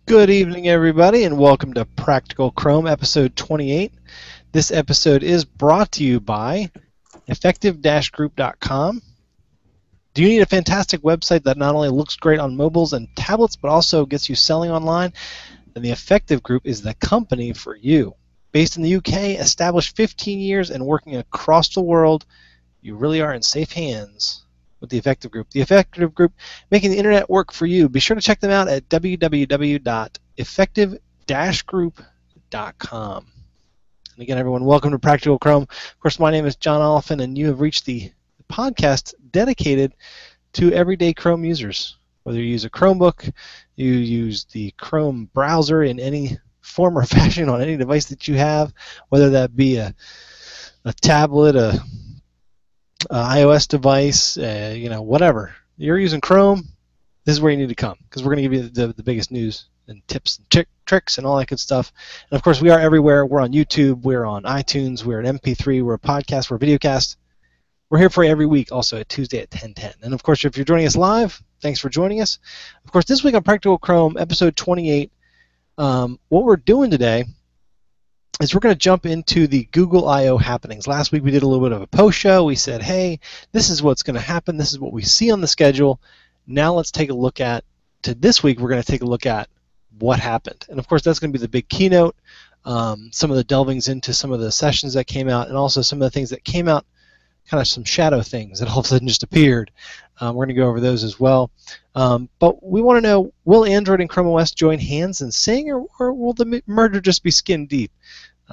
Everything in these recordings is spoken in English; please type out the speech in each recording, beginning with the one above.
Good evening, everybody, and welcome to Practical Chrome, episode 28. This episode is brought to you by effective-group.com. Do you need a fantastic website that not only looks great on mobiles and tablets, but also gets you selling online? Then the Effective Group is the company for you. Based in the UK, established 15 years, and working across the world, you really are in safe hands with the Effective Group. The Effective Group, making the internet work for you. Be sure to check them out at www.effective-group.com. And again, everyone, welcome to Practical Chrome. Of course, my name is John Oliphant, and you have reached the podcast dedicated to everyday Chrome users. Whether you use a Chromebook, you use the Chrome browser in any form or fashion on any device that you have, whether that be a tablet, a iOS device, whatever. You're using Chrome, this is where you need to come, because we're going to give you the biggest news and tips and tricks and all that good stuff. And of course, we are everywhere. We're on YouTube, we're on iTunes, we're an MP3, we're a podcast, we're a videocast. We're here for you every week, also at Tuesday at 10:10. And of course, if you're joining us live, thanks for joining us. Of course, this week on Practical Chrome, episode 28, what we're doing today is we're going to jump into the Google I/O happenings. Last week we did a little bit of a post show. We said, hey, this is what's going to happen. This is what we see on the schedule. Now let's take a look at, this week we're going to take a look at what happened. And of course that's going to be the big keynote, some of the delvings into some of the sessions that came out, and also some of the things that came out, kind of some shadow things that all of a sudden just appeared. We're going to go over those as well. But we want to know, will Android and Chrome OS join hands and sing, or will the merger just be skin deep?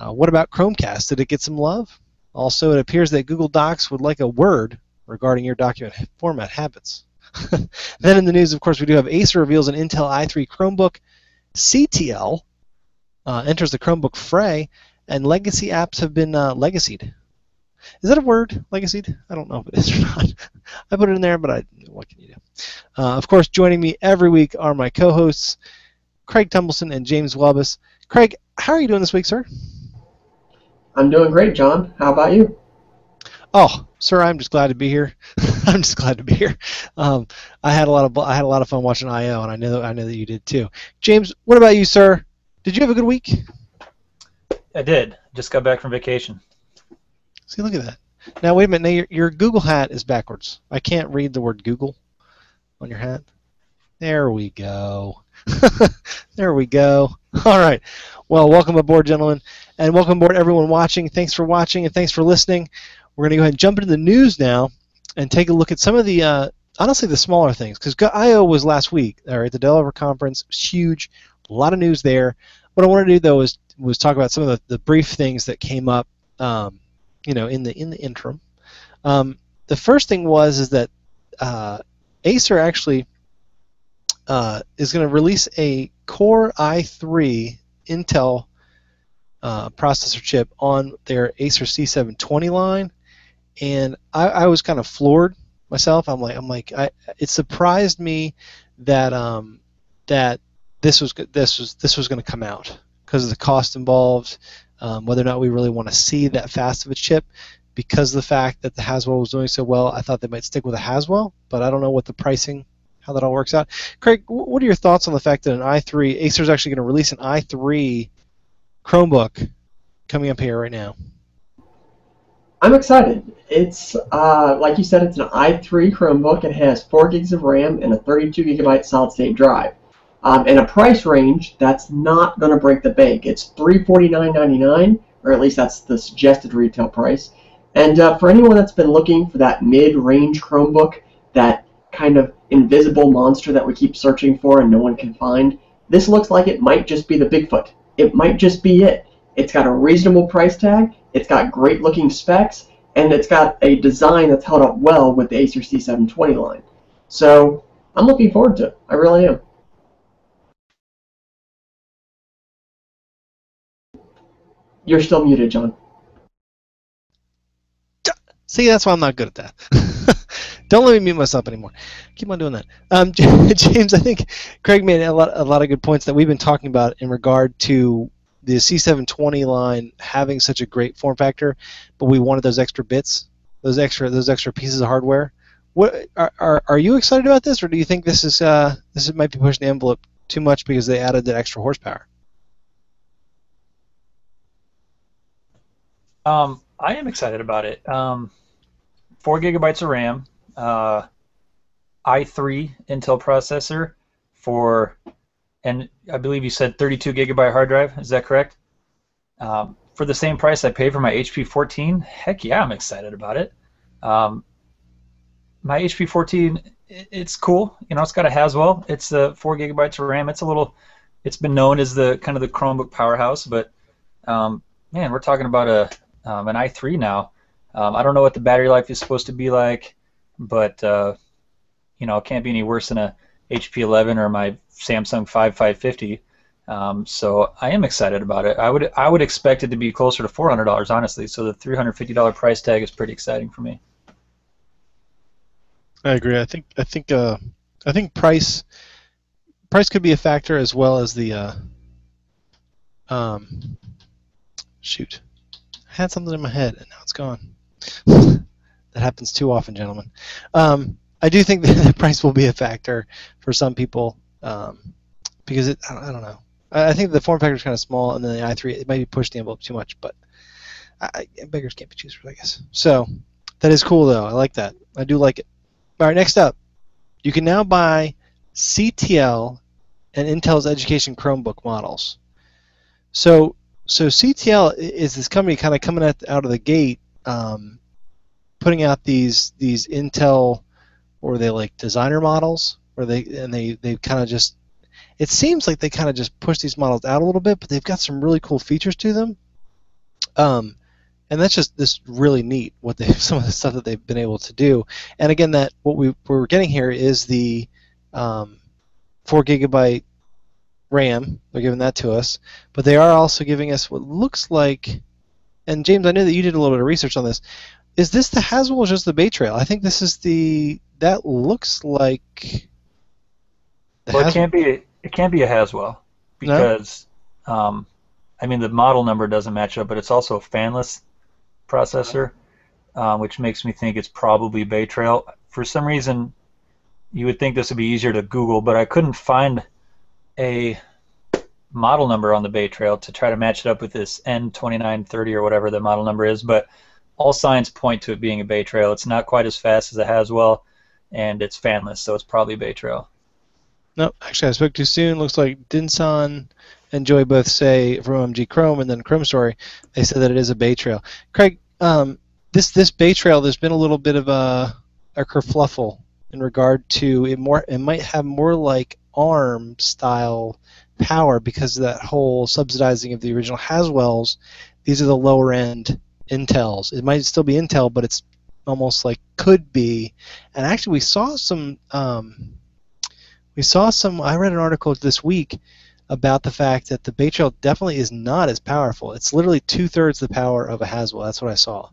What about Chromecast? Did it get some love? Also, it appears that Google Docs would like a word regarding your document format habits. Then in the news, of course, we do have Acer reveals an Intel i3 Chromebook. CTL enters the Chromebook fray, and legacy apps have been legacied. Is that a word, legacied? I don't know if it is or not. I put it in there, but what can you do? Of course, joining me every week are my co-hosts, Craig Tumblison and James Welbes. Craig, how are you doing this week, sir? I'm doing great, John. How about you? Oh, sir, I'm just glad to be here. I'm just glad to be here. I had a lot of fun watching I/O, and I know that you did too. James, what about you, sir? Did you have a good week? I did. Just got back from vacation. See, look at that. Now, wait a minute. Now, your Google hat is backwards. I can't read the word Google on your hat. There we go. There we go. All right. Well, welcome aboard, gentlemen, and welcome aboard everyone watching. Thanks for watching, and thanks for listening. We're going to go ahead and jump into the news now and take a look at some of the, honestly, the smaller things, because I/O was last week. All right, the Developer Conference was huge, a lot of news there. What I wanted to do, though, was talk about some of the brief things that came up, in the interim. The first thing is that Acer actually is going to release a Core i3 Intel processor chip on their Acer C720 line, and I was kind of floored myself. It surprised me that that this was going to come out because of the cost involved, whether or not we really want to see that fast of a chip. Because of the fact that the Haswell was doing so well, I thought they might stick with a Haswell, but I don't know what the pricing, how that all works out. Craig, what are your thoughts on the fact that Acer is actually going to release an i3 Chromebook coming up here right now? I'm excited. It's, like you said, it's an i3 Chromebook. It has 4 gigs of RAM and a 32 gigabyte solid-state drive. And a price range that's not going to break the bank. It's $349.99, or at least that's the suggested retail price. And for anyone that's been looking for that mid-range Chromebook, that kind of invisible monster that we keep searching for and no one can find, this looks like it might just be the Bigfoot. It might just be it. It's got a reasonable price tag, it's got great looking specs, and it's got a design that's held up well with the Acer C720 line. So I'm looking forward to it. I really am. You're still muted, John. See, that's why I'm not good at that. Don't let me mute myself anymore. Keep on doing that. James, I think Craig made a lot of good points that we've been talking about in regard to the C720 line having such a great form factor, but we wanted those extra bits, those extra pieces of hardware. What are you excited about this, or do you think this might be pushing the envelope too much because they added that extra horsepower? I am excited about it. 4 gigabytes of RAM, i3 Intel processor and I believe you said 32 gigabyte hard drive. Is that correct? For the same price I pay for my HP 14, heck yeah, I'm excited about it. My HP 14, it's cool. You know, it's got a Haswell. It's 4 gigabytes of RAM. It's been known as the kind of the Chromebook powerhouse, but man, we're talking about an i3 now. I don't know what the battery life is supposed to be like, but you know, it can't be any worse than a HP 11 or my Samsung 550. So I am excited about it. I would expect it to be closer to $400, honestly. So the $350 price tag is pretty exciting for me. I agree. I think price could be a factor, as well as the shoot. I had something in my head and now it's gone. That happens too often, gentlemen. I do think that the price will be a factor for some people, because I don't know. I think the form factor is kind of small, and then the i3, it might be pushing the envelope too much, but beggars can't be choosers, I guess. So that is cool, though. I like that. I do like it. All right, next up, you can now buy CTL and Intel's education Chromebook models. So CTL is this company kind of coming out of the gate, putting out these Intel, or they like designer models, where they kind of just, it seems like they kind of just push these models out a little bit, but they've got some really cool features to them. And that's just this really neat, some of the stuff that they've been able to do. And again, that what we're getting here is the 4 gigabyte RAM. They're giving that to us, but they are also giving us what looks like. And James, I know that you did a little bit of research on this. Is this the Haswell or just the Bay Trail? I think this is that looks like. Well, it can't be a Haswell, because I mean, the model number doesn't match up, but it's also a fanless processor, which makes me think it's probably Bay Trail. For some reason, you would think this would be easier to Google, but I couldn't find a model number on the Bay Trail to try to match it up with this N2930 or whatever the model number is, but all signs point to it being a Bay Trail. It's not quite as fast as a Haswell, and it's fanless, so it's probably Bay Trail. No, actually, I spoke too soon. Looks like Dinsan and Joy both say from OMG Chrome and then Chrome Story, they said that it is a Bay Trail. Craig, this Bay Trail, there's been a little bit of a kerfluffle in regard to it. It might have more like ARM style power because of that whole subsidizing of the original Haswells. These are the lower end Intels. It might still be Intel, but it's almost like could be. And actually, we saw some. I read an article this week about the fact that the Bay Trail definitely is not as powerful. It's literally 2/3 the power of a Haswell. That's what I saw.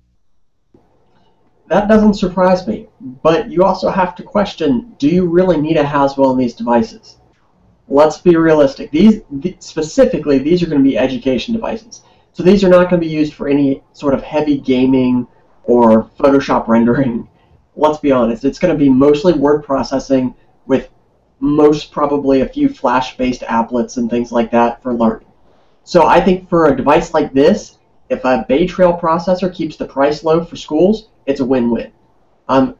That doesn't surprise me, but you also have to question, do you really need a Haswell in these devices? Let's be realistic. Specifically, these are going to be education devices. So these are not going to be used for any sort of heavy gaming or Photoshop rendering. Let's be honest. It's going to be mostly word processing with most probably a few Flash-based applets and things like that for learning. So I think for a device like this, if a Bay Trail processor keeps the price low for schools, it's a win-win.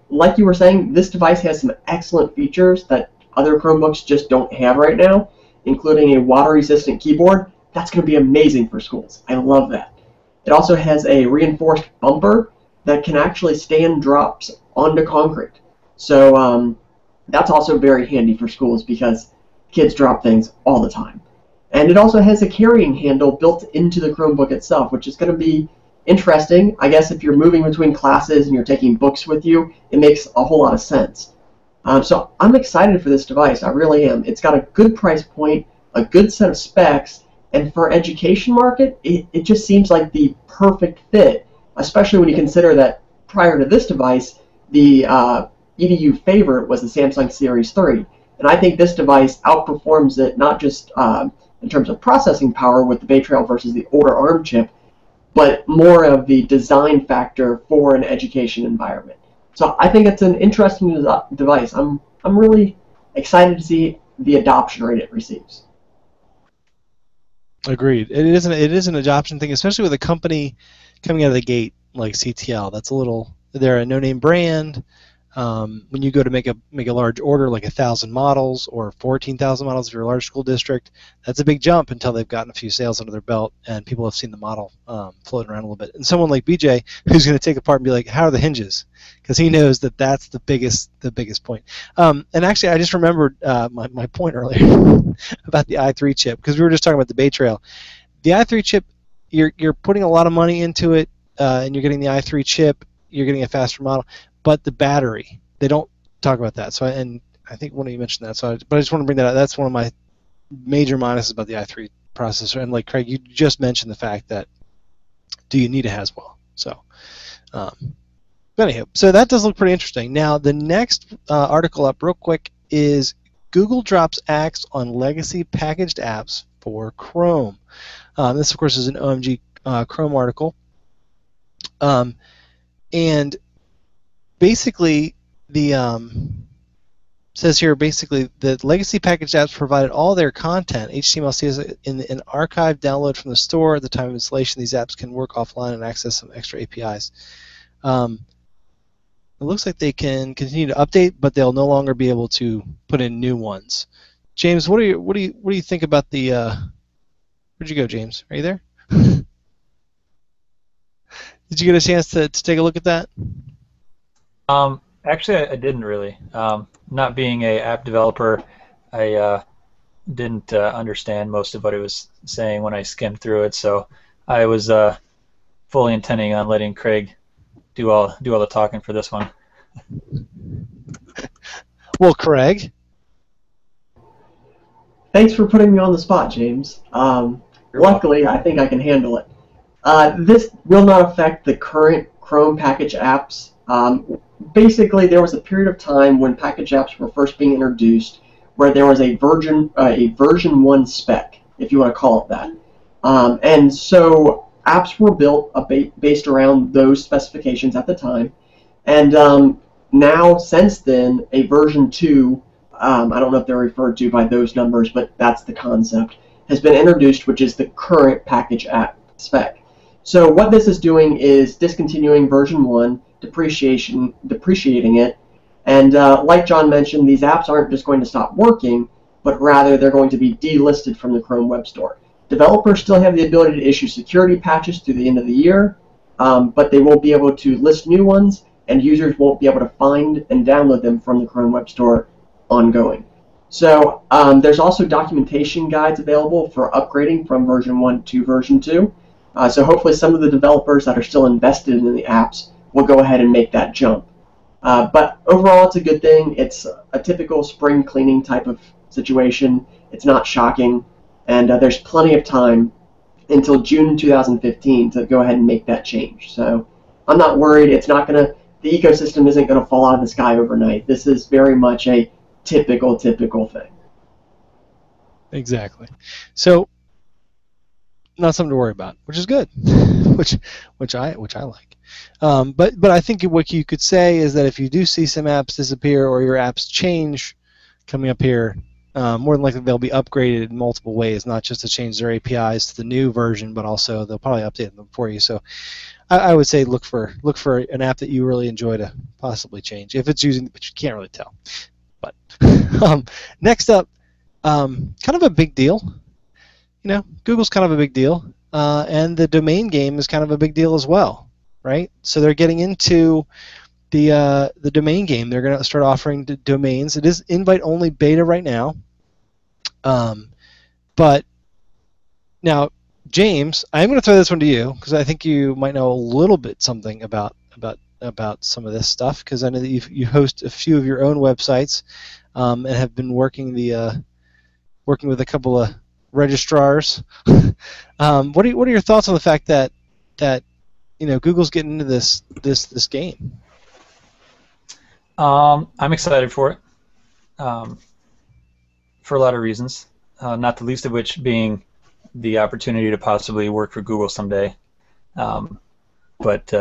Like you were saying, this device has some excellent features that other Chromebooks just don't have right now, including a water-resistant keyboard. That's going to be amazing for schools. I love that. It also has a reinforced bumper that can actually stand drops onto concrete. So that's also very handy for schools because kids drop things all the time. And it also has a carrying handle built into the Chromebook itself, which is going to be interesting. I guess if you're moving between classes and you're taking books with you, it makes a whole lot of sense. So I'm excited for this device. I really am. It's got a good price point, a good set of specs, and for education market, it just seems like the perfect fit, especially when you consider that prior to this device, the EDU favorite was the Samsung Series 3. And I think this device outperforms it, not just in terms of processing power with the Bay Trail versus the older ARM chip, but more of the design factor for an education environment. So I think it's an interesting device. I'm really excited to see the adoption rate it receives. Agreed. It is an adoption thing, especially with a company coming out of the gate like CTL. That's a little. They're a no-name brand. When you go to make a large order, like 1,000 models or 14,000 models if you're a large school district, that's a big jump until they've gotten a few sales under their belt and people have seen the model floating around a little bit. And someone like BJ who's going to take apart and be like, "How are the hinges?" Because he knows that that's the biggest point. And actually, I just remembered my point earlier about the i3 chip, because we were just talking about the Bay Trail. The i3 chip, you're putting a lot of money into it, and you're getting the i3 chip. You're getting a faster model. But the battery, they don't talk about that. So, and I think one of you mentioned that. But I just want to bring that up. That's one of my major minuses about the i3 processor. And like Craig, you just mentioned the fact that do you need a Haswell? So, but anyhow, so that does look pretty interesting. Now, the next article up, real quick, is Google drops axe on legacy packaged apps for Chrome. This, of course, is an OMG Chrome article, and basically, says here basically that legacy packaged apps provided all their content, HTML, CSS, in an archive download from the store. At the time of installation, these apps can work offline and access some extra APIs. It looks like they can continue to update, but they'll no longer be able to put in new ones. James, what do you think about the? Where'd you go, James? Are you there? Did you get a chance to take a look at that? Actually, I didn't really. Not being a app developer, I didn't understand most of what it was saying when I skimmed through it. So I was fully intending on letting Craig do all the talking for this one. Well, Craig, thanks for putting me on the spot, James. Luckily, I think I can handle it. This will not affect the current Chrome package apps. Basically, there was a period of time when package apps were first being introduced where there was a version 1 spec, if you want to call it that. And so apps were built based around those specifications at the time. And now, since then, a version 2, I don't know if they're referred to by those numbers, but that's the concept, has been introduced, which is the current package app spec. So what this is doing is discontinuing version 1, depreciating it, and like John mentioned, these apps aren't just going to stop working, but rather they're going to be delisted from the Chrome Web Store. Developers still have the ability to issue security patches through the end of the year, but they won't be able to list new ones, and users won't be able to find and download them from the Chrome Web Store ongoing. So there's also documentation guides available for upgrading from version 1 to version 2. So hopefully some of the developers that are still invested in the apps will go ahead and make that jump. But overall, it's a good thing. It's a typical spring cleaning type of situation. It's not shocking. And there's plenty of time until June 2015 to go ahead and make that change. So I'm not worried. It's not going to, the ecosystem isn't going to fall out of the sky overnight. This is very much a typical thing. Exactly. So, not something to worry about, which is good, which I like. But I think what you could say is that if you do see some apps disappear or your apps change coming up here, more than likely they'll be upgraded in multiple ways, not just to change their APIs to the new version, but also they'll probably update them for you. So I would say look for an app that you really enjoy to possibly change if it's using, but you can't really tell. But next up, kind of a big deal. You know, Google's kind of a big deal, and the domain game is kind of a big deal as well, right? So they're getting into the domain game. They're going to start offering domains. It is invite-only beta right now, but now, James, I'm going to throw this one to you because I think you might know a little bit something about some of this stuff, because I know that you host a few of your own websites and have been working with a couple of registrars. What are your thoughts on the fact that Google's getting into this game? I'm excited for it for a lot of reasons, not the least of which being the opportunity to possibly work for Google someday. But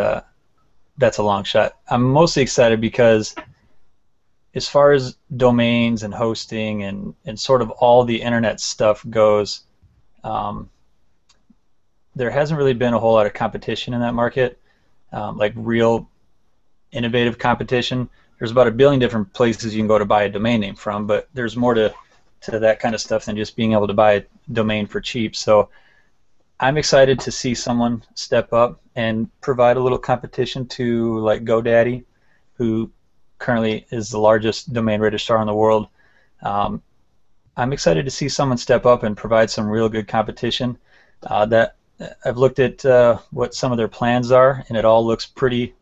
that's a long shot. I'm mostly excited because as far as domains and hosting and sort of all the internet stuff goes, there hasn't really been a whole lot of competition in that market, like real innovative competition. There's about 1 billion different places you can go to buy a domain name from, but there's more to that kind of stuff than just being able to buy a domain for cheap. So I'm excited to see someone step up and provide a little competition to like GoDaddy, who currently is the largest domain registrar in the world. I'm excited to see someone step up and provide some real good competition. That I've looked at what some of their plans are, and it all looks pretty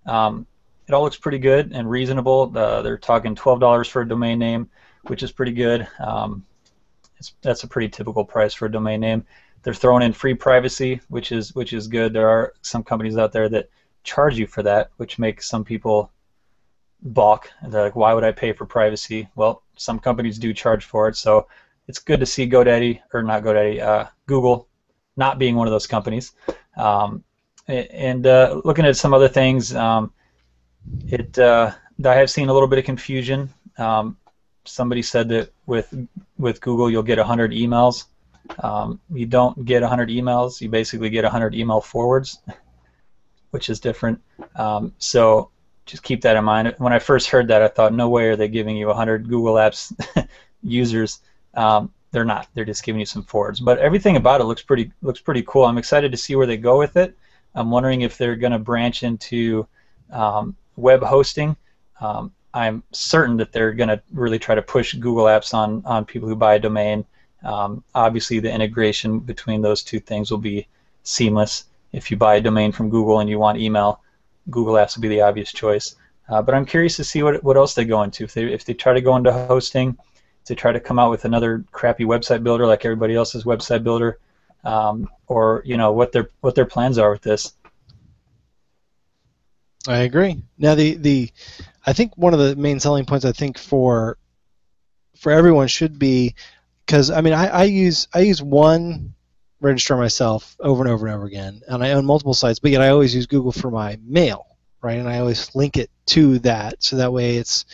good and reasonable. They're talking $12 for a domain name, which is pretty good. That's a pretty typical price for a domain name. They're throwing in free privacy, which is good. There are some companies out there that charge you for that, which makes some people balk. They're like, why would I pay for privacy? Well, some companies do charge for it, so it's good to see GoDaddy, or not GoDaddy, Google not being one of those companies. And looking at some other things, I have seen a little bit of confusion. Somebody said that with Google you'll get 100 emails. You don't get 100 emails. You basically get 100 email forwards, which is different. So just keep that in mind. When I first heard that, I thought, no way are they giving you 100 Google Apps users. They're not. They're just giving you some forwards. But everything about it looks pretty cool. I'm excited to see where they go with it. I'm wondering if they're going to branch into web hosting. I'm certain that they're going to really try to push Google Apps on people who buy a domain. Obviously, the integration between those two things will be seamless. If you buy a domain from Google and you want email, Google Apps will be the obvious choice. But I'm curious to see what else they go into. If they try to go into hosting, to try to come out with another crappy website builder like everybody else's website builder, or what their plans are with this. I agree. Now I think one of the main selling points I think for everyone should be, because I mean I use one registrar myself over and over and over again, and I own multiple sites, but yet I always use Google for my mail, right? And I always link it to that, so that way it's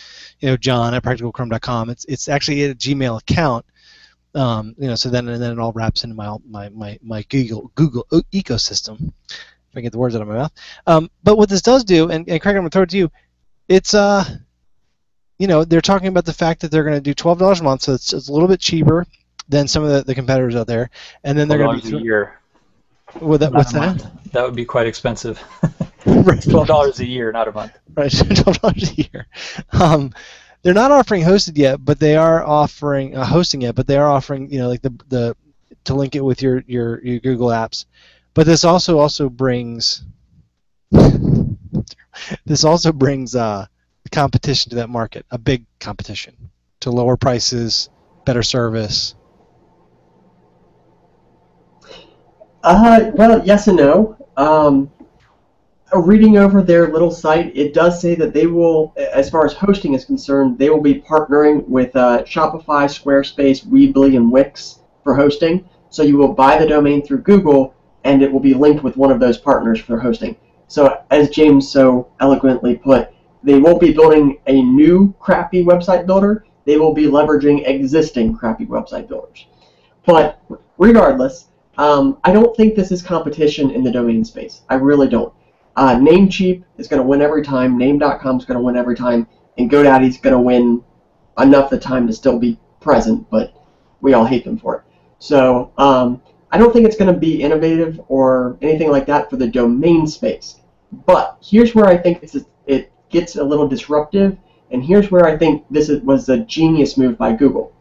John at practicalchrome.com. It's actually a Gmail account, so then it all wraps into my Google ecosystem. If I can get the words out of my mouth. But what this does do, and Craig, I'm going to throw it to you, it's they're talking about the fact that they're going to do $12 a month, so it's a little bit cheaper than some of the competitors out there, and then they're going to be $12 a year. What's that? That would be quite expensive. Right. $12 a year, not a month. Right, $12 a year. They're not offering hosted yet, but they are offering hosting it. But they are offering, like the to link it with your Google Apps. But this also brings competition to that market, a big competition to lower prices, better service. Well, yes and no. Reading over their little site, it does say that they will, as far as hosting is concerned, they will be partnering with Shopify, Squarespace, Weebly, and Wix for hosting. So you will buy the domain through Google, and it will be linked with one of those partners for hosting. So as James so eloquently put, they won't be building a new crappy website builder. They will be leveraging existing crappy website builders. But regardless, I don't think this is competition in the domain space. I really don't. Namecheap is going to win every time. Name.com is going to win every time. And GoDaddy is going to win enough the time to still be present, but we all hate them for it. So I don't think it's going to be innovative or anything like that for the domain space. But here's where I think it gets a little disruptive, and here's where I think was a genius move by Google.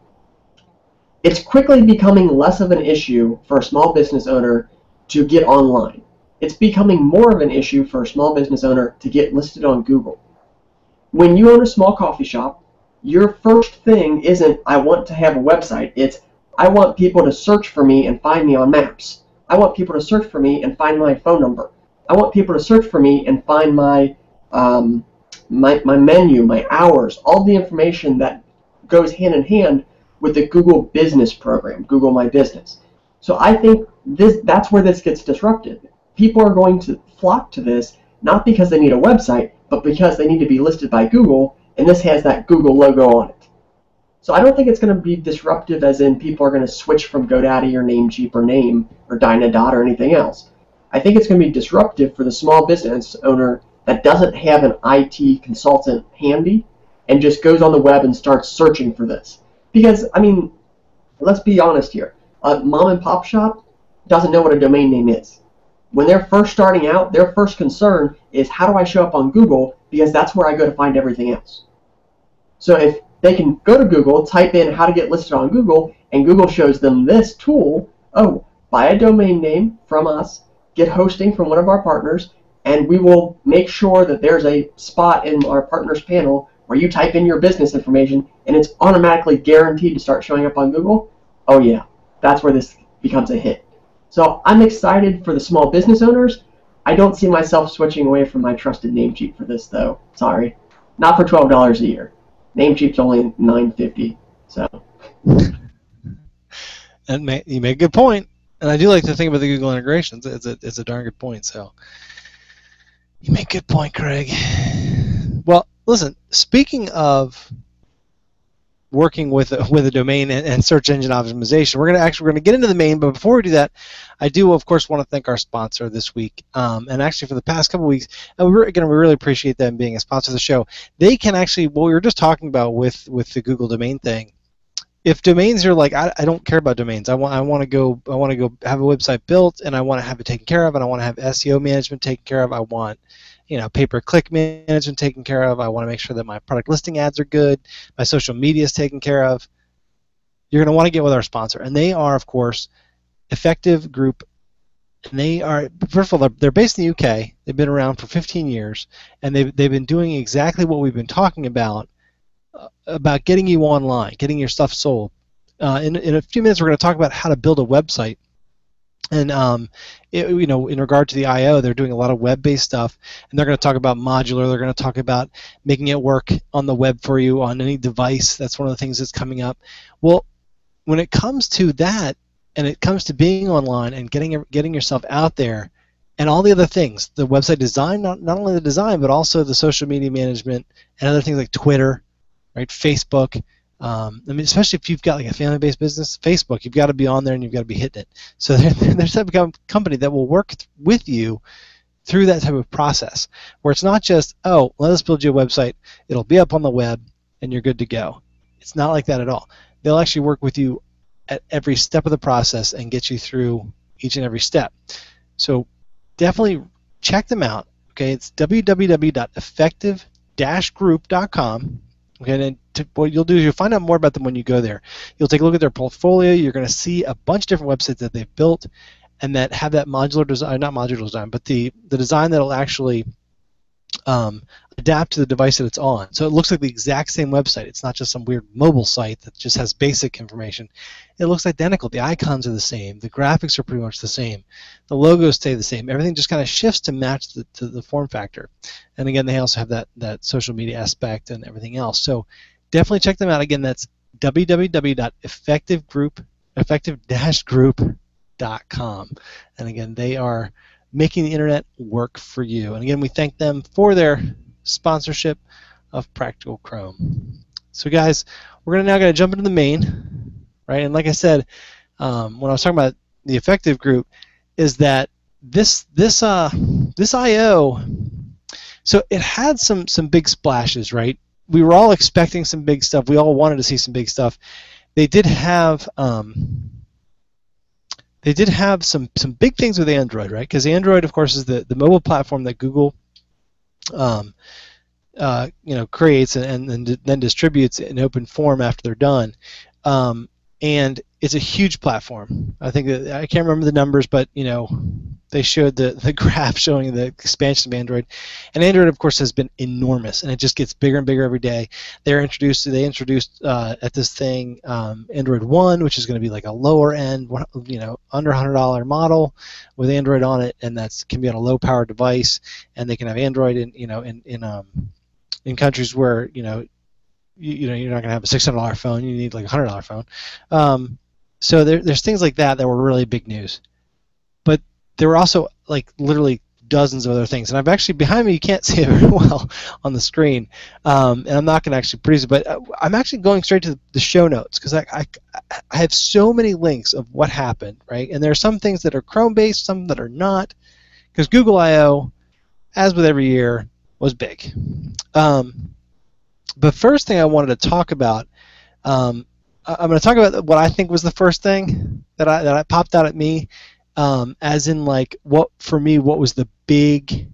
It's quickly becoming less of an issue for a small business owner to get online. It's becoming more of an issue for a small business owner to get listed on Google. When you own a small coffee shop, your first thing isn't, I want to have a website. It's, I want people to search for me and find me on maps. I want people to search for me and find my phone number. I want people to search for me and find my menu, my hours, all the information that goes hand in hand with the Google Business program, Google My Business. So I think that's where this gets disrupted. People are going to flock to this not because they need a website, but because they need to be listed by Google, and this has that Google logo on it. So I don't think it's going to be disruptive as in people are going to switch from GoDaddy or Namecheap or Name or Dynadot or anything else. I think it's going to be disruptive for the small business owner that doesn't have an IT consultant handy and just goes on the web and starts searching for this. Because, I mean, let's be honest here. A mom and pop shop doesn't know what a domain name is. When they're first starting out, their first concern is how do I show up on Google, because that's where I go to find everything else. So if they can go to Google, type in how to get listed on Google, and Google shows them this tool, oh, buy a domain name from us, get hosting from one of our partners, and we will make sure that there's a spot in our partners panel where you type in your business information and it's automatically guaranteed to start showing up on Google. Oh yeah, that's where this becomes a hit. So I'm excited for the small business owners. I don't see myself switching away from my trusted Namecheap for this though. Sorry. Not for $12 a year. Namecheap's only $9.50. So. And you make a good point. And I do like to think about the Google integrations. It's a darn good point. So you make a good point, Craig. Well, listen. Speaking of working with a domain and search engine optimization, we're gonna get into the main. But before we do that, I do of course want to thank our sponsor this week. And actually for the past couple of weeks, and we really appreciate them being a sponsor of the show. They can actually, what we were just talking about with the Google domain thing. If domains are like, I don't care about domains. I want to go have a website built, and I want to have it taken care of, and I want to have SEO management taken care of. I want, pay-per-click management taken care of. I want to make sure that my product listing ads are good. My social media is taken care of. You're going to want to get with our sponsor, and they are, of course, Effective Group. And they are, first of all, they're based in the UK. They've been around for 15 years, and they've been doing exactly what we've been talking about getting you online, getting your stuff sold. In a few minutes, we're going to talk about how to build a website. And in regard to the I/O, they're doing a lot of web-based stuff, and they're going to talk about modular. They're going to talk about making it work on the web for you on any device. That's one of the things that's coming up. Well, when it comes to that, and it comes to being online and getting yourself out there, and all the other things, the website design, not only the design, but also the social media management and other things like Twitter, right? Facebook. Especially if you've got like a family-based business, Facebook, you've got to be on there and you've got to be hitting it. So there's a type of company that will work with you through that type of process, where it's not just, oh, let us build you a website, it'll be up on the web, and you're good to go. It's not like that at all. They'll actually work with you at every step of the process and get you through each and every step. So definitely check them out. Okay, it's www.effective-group.com. Okay, and what you'll do is you'll find out more about them when you go there. You'll take a look at their portfolio. You're going to see a bunch of different websites that they've built and that have that modular design, not modular design, but the design that will actually adapt to the device that it's on. So it looks like the exact same website. It's not just some weird mobile site that just has basic information. It looks identical. The icons are the same. The graphics are pretty much the same. The logos stay the same. Everything just kind of shifts to match the form factor. And again, they also have that social media aspect and everything else. So definitely check them out. Again, that's www.effective-group.com. And again, they are making the internet work for you. And again, we thank them for their sponsorship of Practical Chrome. So guys, we're now going to jump into the main, right? And like I said, when I was talking about the Effective Group, is that this I/O, so it had some big splashes, right? We were all expecting some big stuff. We all wanted to see some big stuff. They did have some big things with Android, right? Because Android, of course, is the mobile platform that Google creates and then distributes in open form after they're done. And it's a huge platform. I think that, I can't remember the numbers, but they showed the graph showing the expansion of Android. And Android, of course, has been enormous, and it just gets bigger and bigger every day. They introduced at this thing Android One, which is going to be like a lower end, under $100 model with Android on it, and that can be on a low power device, and they can have Android in countries where you're not going to have a $600 phone. You need like a $100 phone. So there's things like that were really big news. But there were also like literally dozens of other things. And I've actually, behind me, you can't see it very well on the screen, and I'm not going to actually produce it, but I'm actually going straight to the show notes, because I have so many links of what happened, right? And there are some things that are Chrome-based, some that are not, because Google I/O, as with every year, was big. But first thing I wanted to talk about, I'm going to talk about what I think was the first thing that popped out at me, as in, like, what was the big,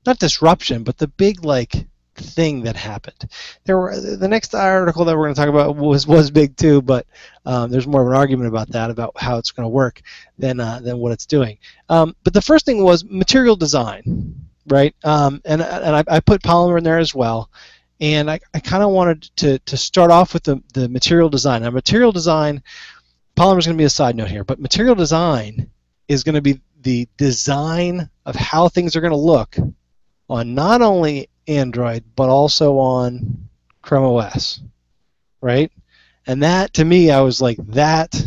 not disruption, but the big, like, thing that happened. The next article that we're going to talk about was big too, but there's more of an argument about that, about how it's going to work than what it's doing. But the first thing was material design, right? And I put Polymer in there as well. And I kind of wanted to start off with the material design. Now, material design, Polymer is going to be a side note here, but material design is going to be the design of how things are going to look on not only Android, but also on Chrome OS, right? And that, to me, I was like, that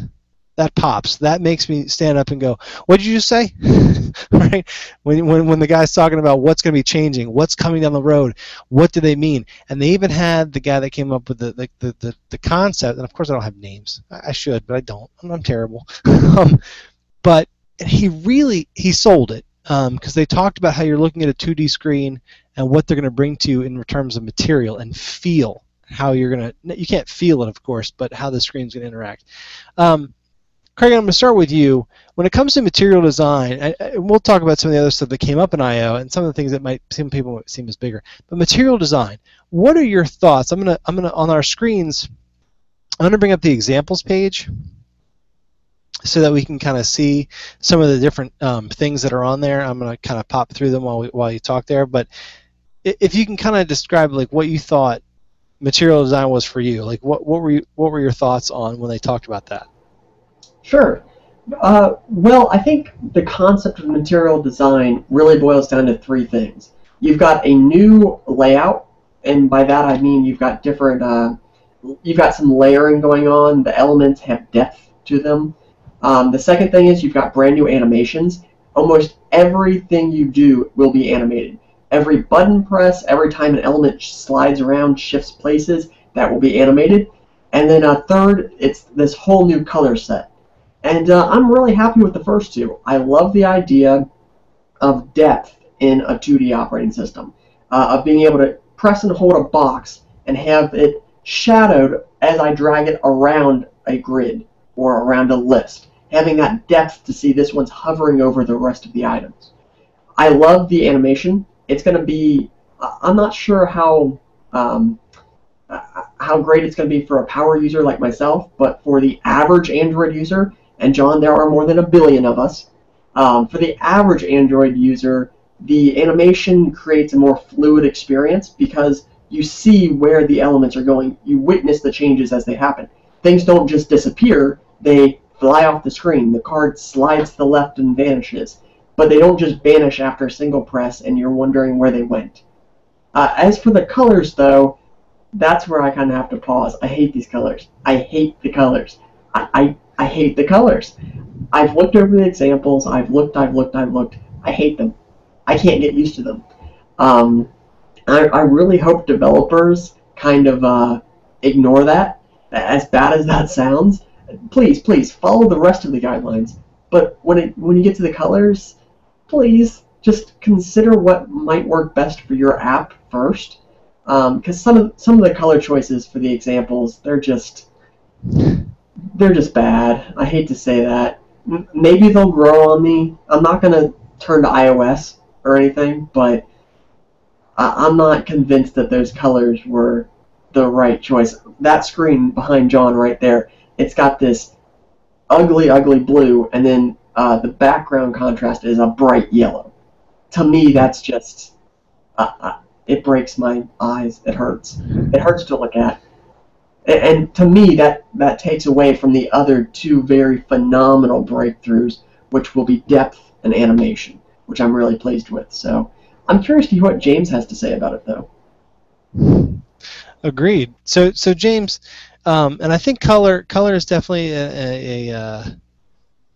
pops. That makes me stand up and go, what did you just say? Right? When the guy's talking about what's going to be changing, what's coming down the road, what do they mean? And they even had the guy that came up with the concept, and of course I don't have names. I should, but I don't. I'm terrible. But he sold it, because they talked about how you're looking at a 2D screen and what they're going to bring to you in terms of material and feel, how you're going to, you can't feel it, of course, but how the screen's going to interact. Craig, I'm going to start with you. When it comes to material design, we'll talk about some of the other stuff that came up in I/O and some of the things that some people might seem as bigger. But material design, what are your thoughts? I'm gonna on our screens, I'm gonna bring up the examples page so that we can kind of see some of the different things that are on there. I'm gonna kind of pop through them while you talk there. But if you can kind of describe, like, what you thought material design was for you, like what were your thoughts on when they talked about that? Sure. Well, I think the concept of material design really boils down to three things. You've got a new layout, and by that I mean you've got you've got some layering going on. The elements have depth to them. The second thing is you've got brand new animations. Almost everything you do will be animated. Every button press, every time an element slides around, shifts places, that will be animated. And then third, it's this whole new color set. And I'm really happy with the first two. I love the idea of depth in a 2D operating system, of being able to press and hold a box and have it shadowed as I drag it around a grid or around a list, having that depth to see this one's hovering over the rest of the items. I love the animation. It's going to be, I'm not sure how great it's going to be for a power user like myself, but for the average Android user, and John, there are more than 1 billion of us, for the average Android user, the animation creates a more fluid experience because you see where the elements are going. You witness the changes as they happen. Things don't just disappear, they fly off the screen. The card slides to the left and vanishes. But they don't just vanish after a single press and you're wondering where they went. As for the colors, though, that's where I kind of have to pause. I hate these colors. I hate the colors. I hate the colors. I've looked over the examples. I've looked. I hate them. I can't get used to them. I really hope developers kind of ignore that. As bad as that sounds, please follow the rest of the guidelines. But when you get to the colors, please just consider what might work best for your app first. Because some of the color choices for the examples, they're just bad. I hate to say that. Maybe they'll grow on me. I'm not going to turn to iOS or anything, but I'm not convinced that those colors were the right choice. That screen behind John right there, it's got this ugly, ugly blue, and then the background contrast is a bright yellow. To me, that's just... it breaks my eyes. It hurts. It hurts to look at. And to me, that takes away from the other two very phenomenal breakthroughs, which will be depth and animation, which I'm really pleased with. So I'm curious to hear what James has to say about it, though. Agreed. So James, and I think color is definitely a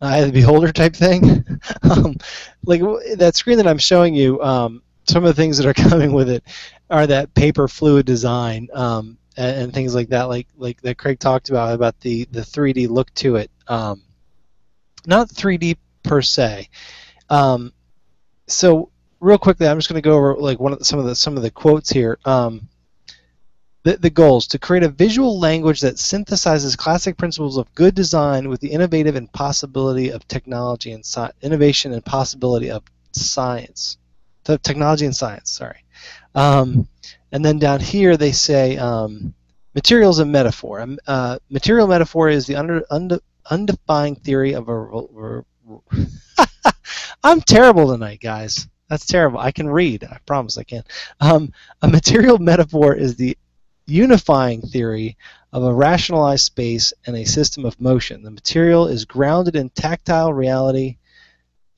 eye of the beholder type thing. Like that screen that I'm showing you, some of the things that are coming with it are that paper fluid design and things like that, like that Craig talked about the 3D look to it. Not 3D per se. So real quickly, I'm just going to go over like some of the quotes here. The goals: to create a visual language that synthesizes classic principles of good design with the innovative and possibility of technology and innovation and possibility of science. Technology and science, sorry. And then down here they say materials and metaphor. Material metaphor is the undefined theory of a... I'm terrible tonight, guys. That's terrible. I can read. I promise I can. A material metaphor is the unifying theory of a rationalized space and a system of motion. The material is grounded in tactile reality,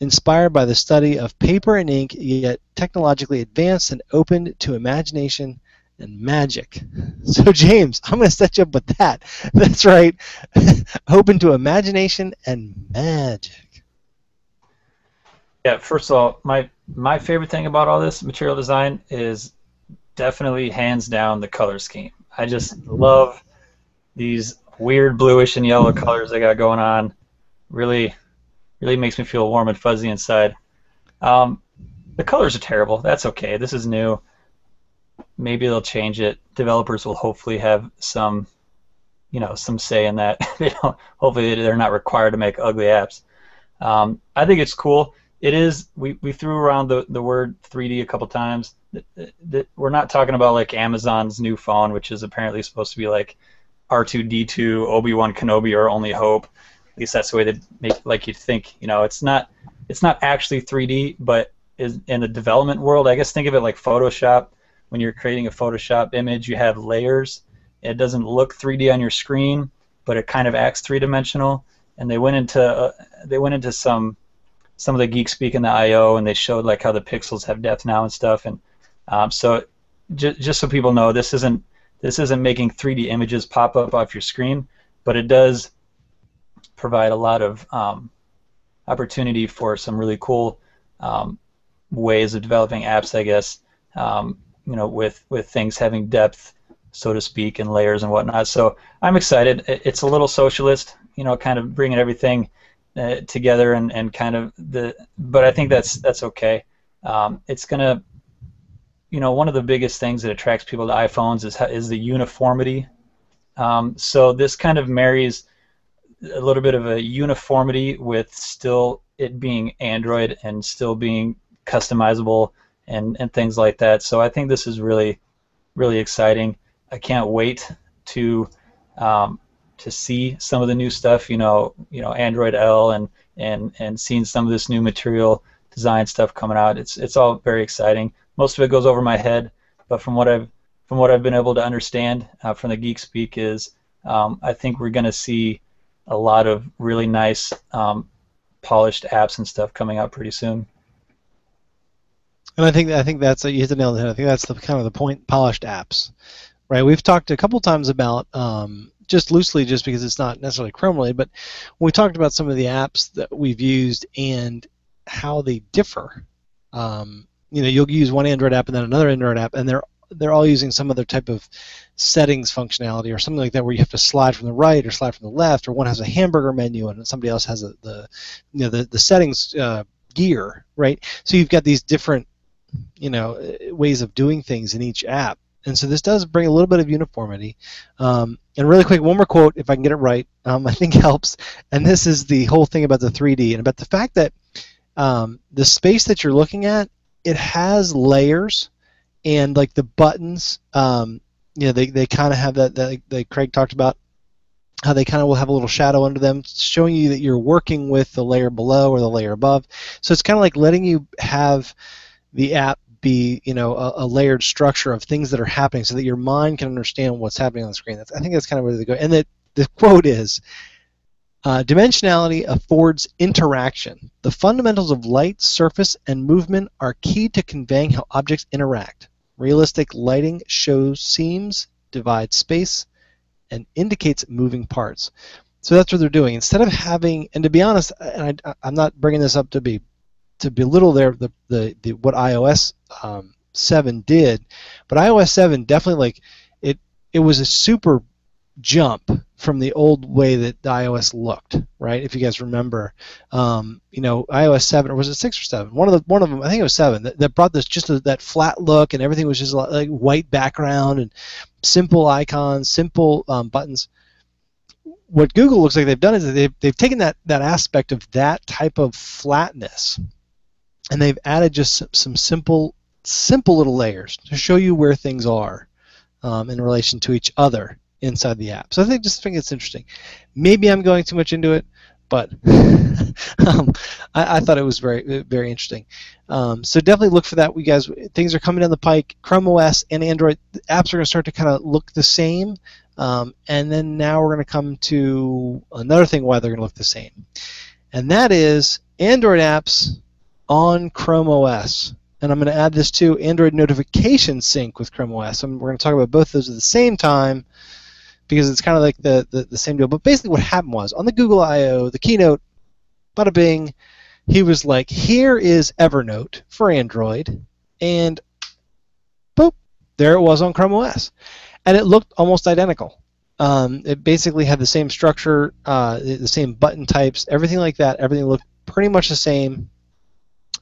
inspired by the study of paper and ink, yet technologically advanced and open to imagination and magic. So James, I'm going to set you up with that. That's right. Open to imagination and magic. Yeah, first of all, my favorite thing about all this material design is definitely hands down the color scheme. I just love these weird bluish and yellow colors they got going on. Really makes me feel warm and fuzzy inside. The colors are terrible. That's okay. This is new. Maybe they'll change it. Developers will hopefully have some say in that. Hopefully they're not required to make ugly apps. I think it's cool. It is. We threw around the word 3D a couple times. We're not talking about like Amazon's new phone, which is apparently supposed to be like R2-D2, Obi-Wan Kenobi, or Only Hope. At least that's the way they make like you'd think. It's not actually 3D, but is in the development world. I guess think of it like Photoshop. When you're creating a Photoshop image, you have layers. It doesn't look 3D on your screen, but it kind of acts three-dimensional. And they went into some of the geek speak in the I/O, and they showed like how the pixels have depth now and stuff. And so just so people know, this isn't making 3D images pop up off your screen, but it does provide a lot of opportunity for some really cool ways of developing apps, I guess. With things having depth, so to speak, and layers and whatnot. So I'm excited. It's a little socialist, kind of bringing everything together and kind of but I think that's okay. It's gonna, one of the biggest things that attracts people to iPhones is the uniformity. So this kind of marries a little bit of a uniformity with still it being Android and still being customizable and things like that. So I think this is really, really exciting. I can't wait to see some of the new stuff. Android L and seeing some of this new material design stuff coming out. It's all very exciting. Most of it goes over my head, but from what I've been able to understand from the geek speak is I think we're going to see a lot of really nice polished apps and stuff coming out pretty soon. And I think that's you hit the nail on the head. I think that's the kind of the point. Polished apps, right? We've talked a couple times about just loosely, just because it's not necessarily Chrome related, but when we talked about some of the apps that we've used and how they differ. You'll use one Android app and then another Android app, and they're all using some other type of settings functionality or something like that, where you have to slide from the right or slide from the left, or one has a hamburger menu and somebody else has the settings gear, right? So you've got these different ways of doing things in each app, and so this does bring a little bit of uniformity. And really quick, one more quote, if I can get it right, I think helps, and this is the whole thing about the 3D and about the fact that the space that you're looking at, it has layers, and like the buttons, they kind of have that Craig talked about, how they kind of will have a little shadow under them, showing you that you're working with the layer below or the layer above. So it's kind of like letting you have the app be, a layered structure of things that are happening, so that your mind can understand what's happening on the screen. I think that's kind of where they go. And the quote is, dimensionality affords interaction. The fundamentals of light, surface, and movement are key to conveying how objects interact. Realistic lighting shows seams, divides space, and indicates moving parts. So that's what they're doing. Instead of having, and to be honest, and I'm not bringing this up to belittle the what iOS 7 did, but iOS 7 definitely, like, it was a super jump from the old way that the iOS looked, right? If you guys remember, iOS 7, or was it 6 or 7? One of them, I think it was 7, that brought this that flat look, and everything was just like white background and simple icons, simple buttons. What Google looks like they've done is that they've taken that aspect of that type of flatness, and they've added just some simple little layers to show you where things are in relation to each other inside the app. So I just think it's interesting. Maybe I'm going too much into it, but I thought it was very, very interesting. So definitely look for that, you guys. Things are coming down the pike. Chrome OS and Android apps are going to start to kind of look the same. And then now we're going to come to another thing why they're going to look the same. And that is Android apps on Chrome OS. And I'm going to add this to Android notification sync with Chrome OS. And we're going to talk about both of those at the same time because it's kind of like the same deal. But basically what happened was, on the Google I.O., the keynote, bada bing, he was like, here is Evernote for Android. And boop, there it was on Chrome OS. And it looked almost identical. It basically had the same structure, the same button types, everything like that. Everything looked pretty much the same.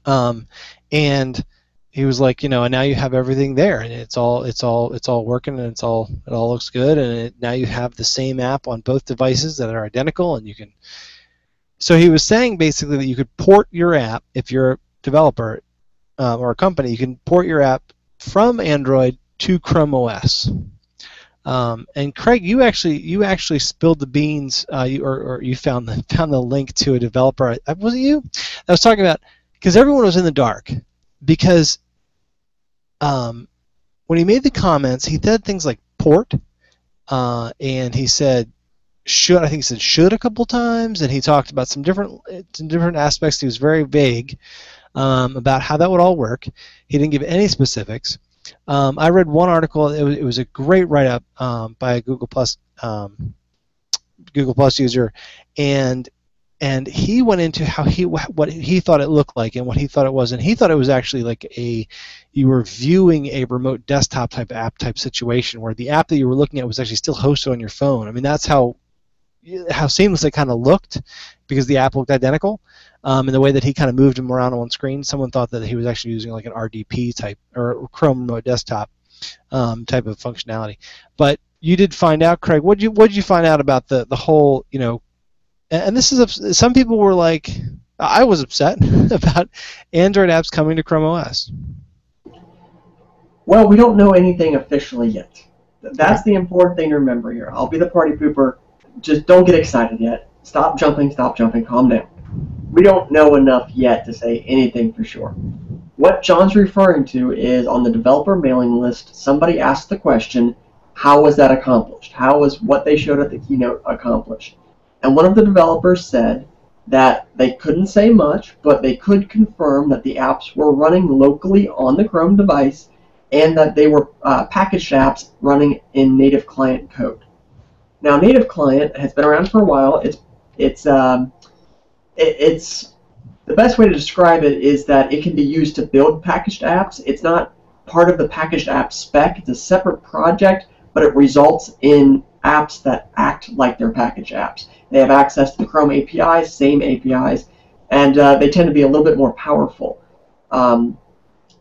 And he was like, and now you have everything there, and it's all working, and it all looks good, and now you have the same app on both devices that are identical, and you can. So he was saying basically that you could port your app if you're a developer or a company. You can port your app from Android to Chrome OS. And Craig, you actually spilled the beans, or you found the link to a developer. Was it you? I was talking about, because everyone was in the dark, because when he made the comments, he said things like port, and he said should. I think he said should a couple times, and he talked about some different aspects. He was very vague about how that would all work. He didn't give any specifics. I read one article. It was a great write-up by a Google Plus user, and he went into how what he thought it looked like and what he thought it was, and he thought it was actually like you were viewing a remote desktop type app type situation where the app that you were looking at was actually still hosted on your phone. I mean, that's how seamless it kind of looked, because the app looked identical. And the way that he kind of moved them around on one screen, someone thought that he was actually using like an RDP type or Chrome remote desktop type of functionality. But you did find out, Craig. What did you find out about the whole, and this is some people were like, I was upset about Android apps coming to Chrome OS. Well, we don't know anything officially yet. That's the important thing to remember here. I'll be the party pooper. Just don't get excited yet. Stop jumping, calm down. We don't know enough yet to say anything for sure. What John's referring to is, on the developer mailing list, somebody asked the question, how was that accomplished? How was what they showed at the keynote accomplished? And one of the developers said that they couldn't say much, but they could confirm that the apps were running locally on the Chrome device and that they were packaged apps running in native client code. Now, native client has been around for a while. It's the best way to describe it is that it can be used to build packaged apps. It's not part of the packaged app spec. It's a separate project, but it results in apps that act like they're packaged apps. They have access to the Chrome APIs, same APIs, and they tend to be a little bit more powerful.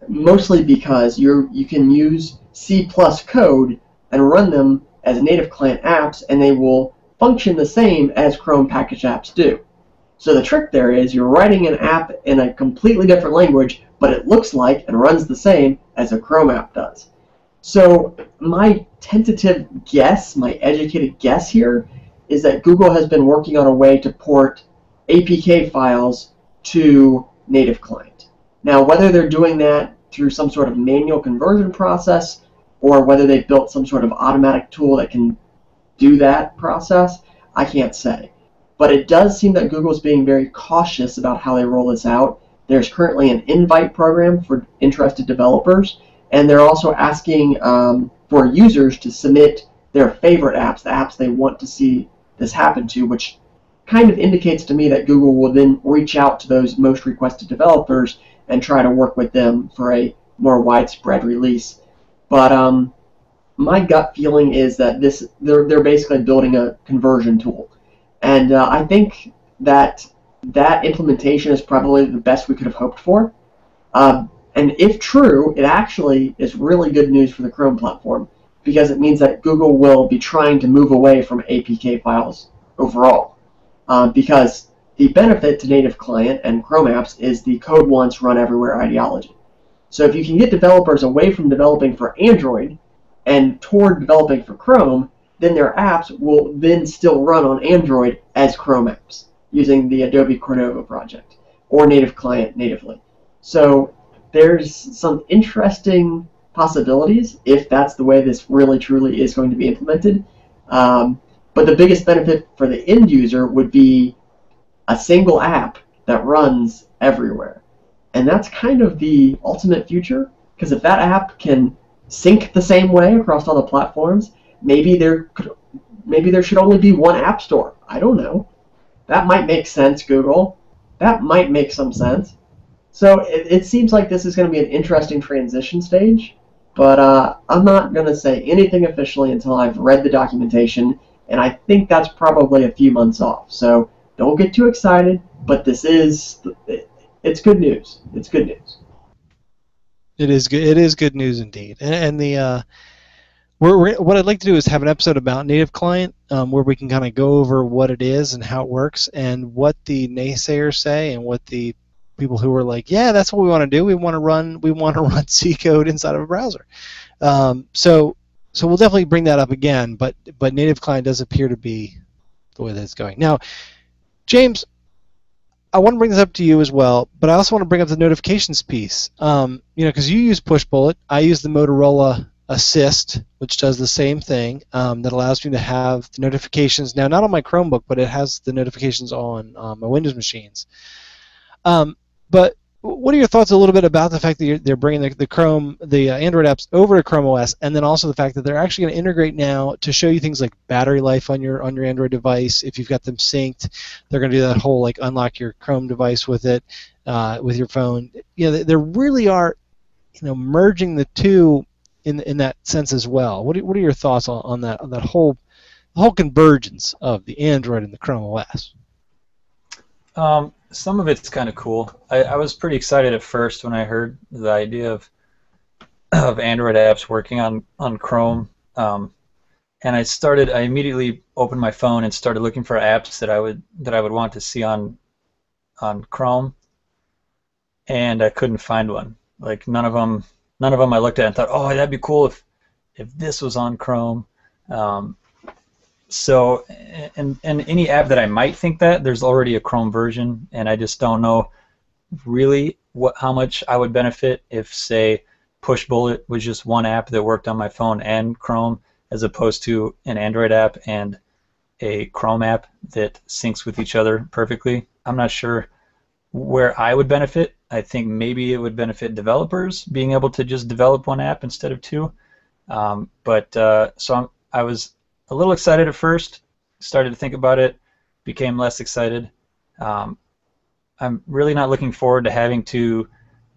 Mostly because you can use C+ code and run them as native client apps, and they will function the same as Chrome packaged apps do. So the trick there is you're writing an app in a completely different language, but it looks like and runs the same as a Chrome app does. So my tentative guess, my educated guess here, is that Google has been working on a way to port APK files to native client. Now, whether they're doing that through some sort of manual conversion process or whether they've built some sort of automatic tool that can do that process, I can't say. But it does seem that Google's being very cautious about how they roll this out. There's currently an invite program for interested developers, and they're also asking for users to submit their favorite apps, the apps they want to see this happen to, which kind of indicates to me that Google will then reach out to those most requested developers and try to work with them for a more widespread release. But my gut feeling is that they're basically building a conversion tool, and I think that implementation is probably the best we could have hoped for. And if true, it actually is really good news for the Chrome platform, because it means that Google will be trying to move away from APK files overall. Because the benefit to native client and Chrome apps is the code once, run everywhere ideology. So if you can get developers away from developing for Android and toward developing for Chrome, then their apps will then still run on Android as Chrome apps using the Adobe Cordova project or native client natively. So there's some interesting possibilities if that's the way this really truly is going to be implemented. But the biggest benefit for the end user would be a single app that runs everywhere. And that's kind of the ultimate future, because if that app can sync the same way across all the platforms, maybe there should only be one app store. I don't know. That might make sense, Google. That might make some sense. So it seems like this is going to be an interesting transition stage, but I'm not going to say anything officially until I've read the documentation, and I think that's probably a few months off. So don't get too excited, but it's good news. It's good news. It is good. It is good news indeed. And the what I'd like to do is have an episode about native client, where we can kind of go over what it is and how it works, and what the naysayers say, and what the people who are like, yeah, that's what we want to do. We want to run C code inside of a browser. So we'll definitely bring that up again. But native client does appear to be the way that it's going now. James, I want to bring this up to you as well, but I also want to bring up the notifications piece. Because you use Pushbullet, I use the Motorola Assist, which does the same thing, that allows me to have the notifications now, not on my Chromebook, but it has the notifications on my Windows machines. But what are your thoughts a little bit about the fact that they're bringing the Android apps over to Chrome OS, and then also the fact that they're actually going to integrate now to show you things like battery life on your Android device if you've got them synced. They're going to do that whole like unlock your Chrome device with it, with your phone. They really are, merging the two in that sense as well. What are your thoughts on that whole convergence of the Android and the Chrome OS? Some of it's kind of cool. I was pretty excited at first when I heard the idea of Android apps working on Chrome, and I immediately opened my phone and started looking for apps that I would want to see on Chrome, and I couldn't find one. Like none of them I looked at and thought, oh, that'd be cool if this was on Chrome. So, and any app that I might think that, there's already a Chrome version, and I just don't know really how much I would benefit if, say, Pushbullet was just one app that worked on my phone and Chrome, as opposed to an Android app and a Chrome app that syncs with each other perfectly. I'm not sure where I would benefit. I think maybe it would benefit developers being able to just develop one app instead of two. I was a little excited at first, started to think about it, became less excited. I'm really not looking forward to having to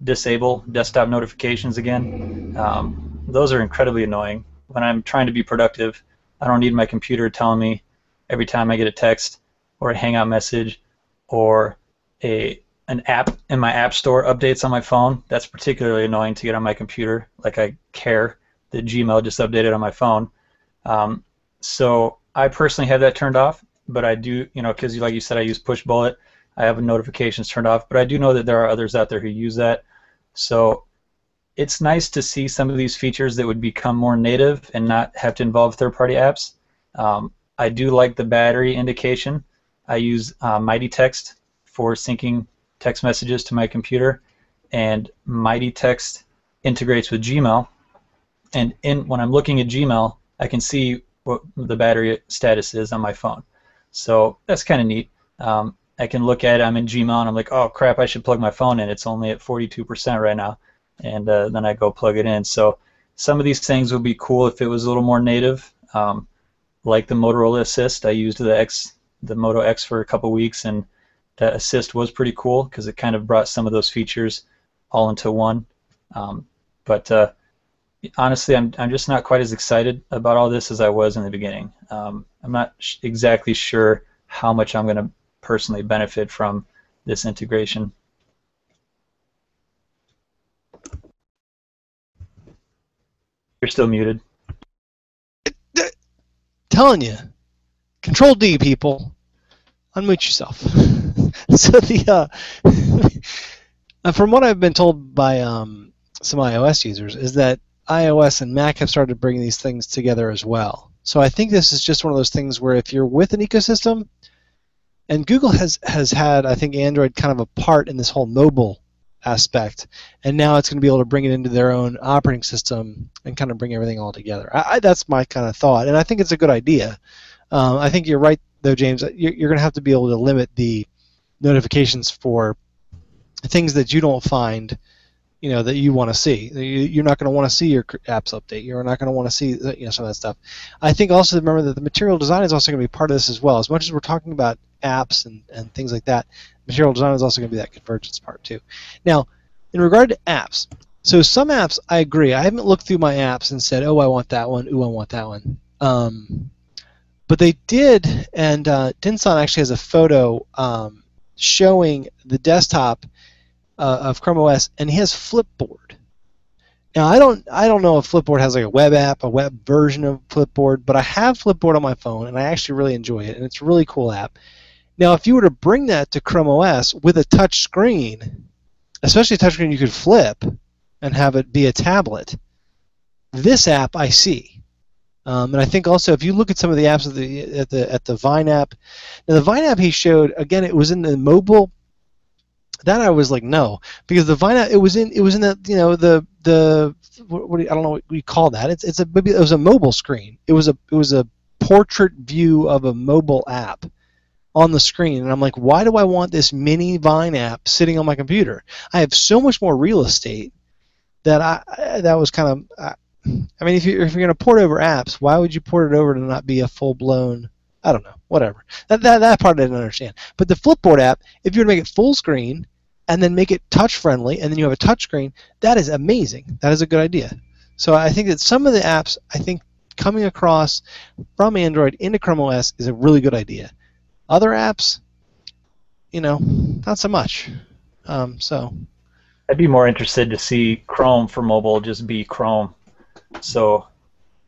disable desktop notifications again. Those are incredibly annoying. When I'm trying to be productive, I don't need my computer telling me every time I get a text or a Hangout message or an app in my App Store updates on my phone. That's particularly annoying to get on my computer. Like I care that Gmail just updated on my phone. So I personally have that turned off, but I do, because like you said, I use Pushbullet. I have notifications turned off, but I do know that there are others out there who use that. So it's nice to see some of these features that would become more native and not have to involve third-party apps. I do like the battery indication. I use Mighty Text for syncing text messages to my computer, and Mighty Text integrates with Gmail. And when I'm looking at Gmail, I can see what the battery status is on my phone. So that's kind of neat. I can look at it, I'm in Gmail, and I'm like, oh crap, I should plug my phone in. It's only at 42% right now. And then I go plug it in. So some of these things would be cool if it was a little more native. like the Motorola Assist. I used the Moto X for a couple weeks, and that Assist was pretty cool because it kind of brought some of those features all into one. But honestly, I'm just not quite as excited about all this as I was in the beginning. I'm not exactly sure how much I'm going to personally benefit from this integration. You're still muted. Telling you, Control D, people, unmute yourself. So from what I've been told by some iOS users is that iOS and Mac have started bringing these things together as well. So I think this is just one of those things where if you're with an ecosystem, and Google has had, I think, Android kind of a part in this whole mobile aspect, and now it's going to be able to bring it into their own operating system and kind of bring everything all together. That's my kind of thought, and I think it's a good idea. I think you're right, though, James. You're going to have to be able to limit the notifications for things that you don't find, that you want to see. You're not going to want to see your apps update. You're not going to want to see, some of that stuff. I think also remember that the material design is also going to be part of this as well. As much as we're talking about apps and things like that, material design is also going to be that convergence part too. Now, in regard to apps, so some apps I agree. I haven't looked through my apps and said, oh, I want that one. Ooh, I want that one. But they did, and Dinsan actually has a photo showing the desktop of Chrome OS, and he has Flipboard. Now I don't know if Flipboard has like a web app, a web version of Flipboard, but I have Flipboard on my phone, and I actually really enjoy it, and it's a really cool app. Now, if you were to bring that to Chrome OS with a touch screen, especially a touch screen you could flip and have it be a tablet, this app I see. And I think also if you look at some of the apps at the Vine app, now the Vine app he showed, again, it was in the mobile. That I was like, no, because the Vine app, it was in the I don't know what we call that. It was a mobile screen. It was a portrait view of a mobile app on the screen, and I'm like, why do I want this mini Vine app sitting on my computer? I have so much more real estate that that was kind of. I mean, if you're going to port over apps, why would you port it over to not be a full-blown? I don't know, whatever. That part I didn't understand. But the Flipboard app, if you were to make it full screen and then make it touch-friendly, and then you have a touch screen, that is amazing. That is a good idea. So I think that some of the apps, I think, coming across from Android into Chrome OS is a really good idea. Other apps, not so much. So I'd be more interested to see Chrome for mobile just be Chrome, so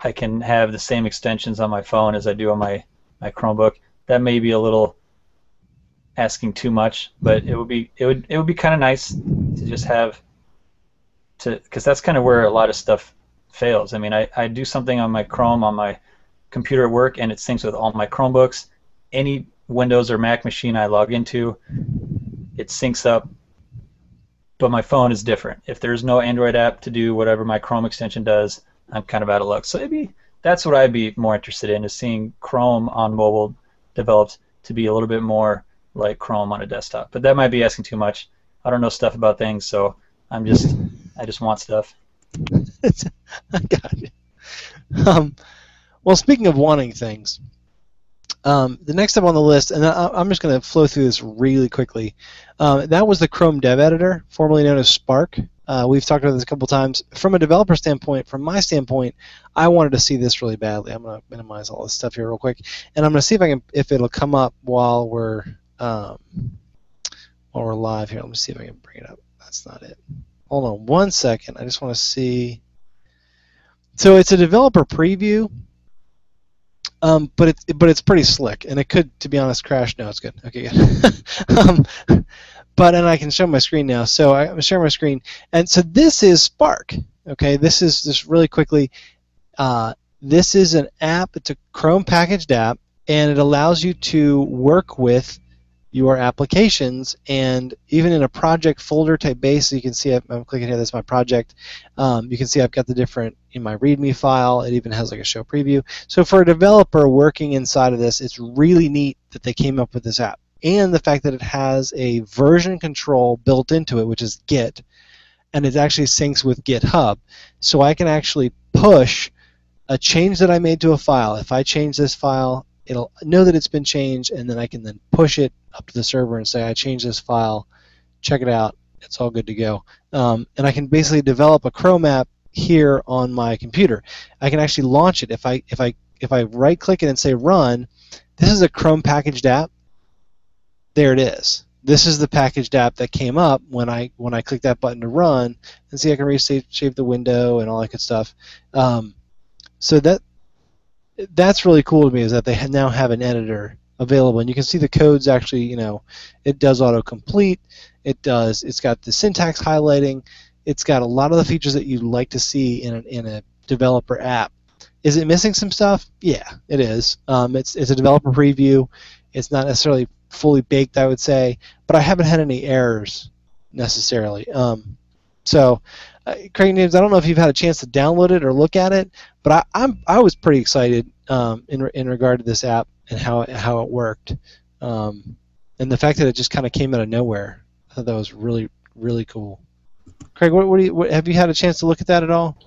I can have the same extensions on my phone as I do on my Chromebook. That may be a little asking too much, but it would be kind of nice to just have because that's kind of where a lot of stuff fails. I mean, I do something on my Chrome on my computer at work, and it syncs with all my Chromebooks. Any Windows or Mac machine I log into, it syncs up. But my phone is different. If there's no Android app to do whatever my Chrome extension does, I'm kind of out of luck. So that's what I'd be more interested in, is seeing Chrome on mobile developed to be a little bit more like Chrome on a desktop. But that might be asking too much. I don't know stuff about things, so I just want stuff. I got you. Well, speaking of wanting things, the next up on the list, and I'm just going to flow through this really quickly, that was the Chrome Dev Editor, formerly known as Spark. We've talked about this a couple times. From a developer standpoint, from my standpoint, I wanted to see this really badly. I'm going to minimize all this stuff here real quick, and I'm going to see if it'll come up while we're live here. Let me see if I can bring it up. That's not it. Hold on one second. I just want to see. So it's a developer preview. But it's pretty slick, and it could, to be honest, crash. No, it's good. Okay, good. And I can show my screen now. So I'm sharing my screen, and so this is Spark. Okay, this is just really quickly. This is an app. It's a Chrome packaged app, and it allows you to work with your applications, and even in a project folder type base. So you can see I'm clicking here. That's my project. You can see I've got the different in my README file. It even has like a show preview. So for a developer working inside of this, it's really neat that they came up with this app, and the fact that it has a version control built into it, which is Git, and it actually syncs with GitHub. So I can actually push a change that I made to a file. If I change this file, it'll know that it's been changed, and then I can then push it up to the server and say, I changed this file, check it out, it's all good to go. And I can basically develop a Chrome app here on my computer. I can actually launch it. If I right-click it and say Run, this is a Chrome packaged app. There it is. This is the packaged app that came up when I click that button to run, and see I can reshape the window and all that good stuff. So that's really cool to me, is that they now have an editor available, and you can see the code's actually, it does autocomplete. It's got the syntax highlighting. It's got a lot of the features that you'd like to see in a developer app. Is it missing some stuff? Yeah, it is. It's a developer preview. It's not necessarily fully baked, I would say, but I haven't had any errors necessarily. Craig Names, I don't know if you've had a chance to download it or look at it, but I was pretty excited in regard to this app and how it worked, and the fact that it just kind of came out of nowhere. I thought that was really, really cool. Craig, what have you had a chance to look at that at all?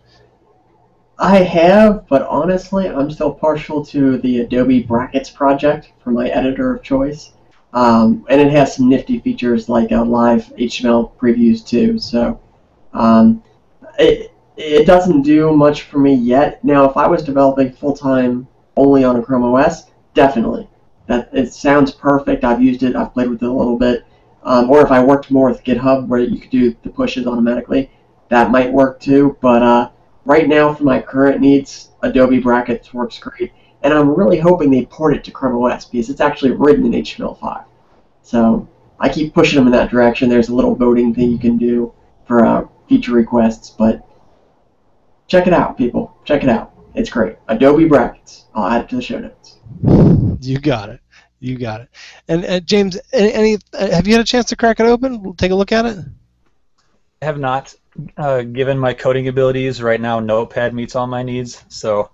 I have, but honestly, I'm still partial to the Adobe Brackets project for my editor of choice. And it has some nifty features like live HTML previews too. So it doesn't do much for me yet. Now, if I was developing full-time only on a Chrome OS, definitely. It sounds perfect. I've used it. I've played with it a little bit. Or if I worked more with GitHub, where you could do the pushes automatically, that might work too. But right now, for my current needs, Adobe Brackets works great. And I'm really hoping they port it to Chrome OS, because it's actually written in HTML5. So I keep pushing them in that direction. There's a little voting thing you can do for feature requests. But check it out, people. Check it out. It's great. Adobe Brackets. I'll add it to the show notes. You got it. You got it. And James, have you had a chance to crack it open? Take a look at it? I have not. Given my coding abilities, right now Notepad meets all my needs. So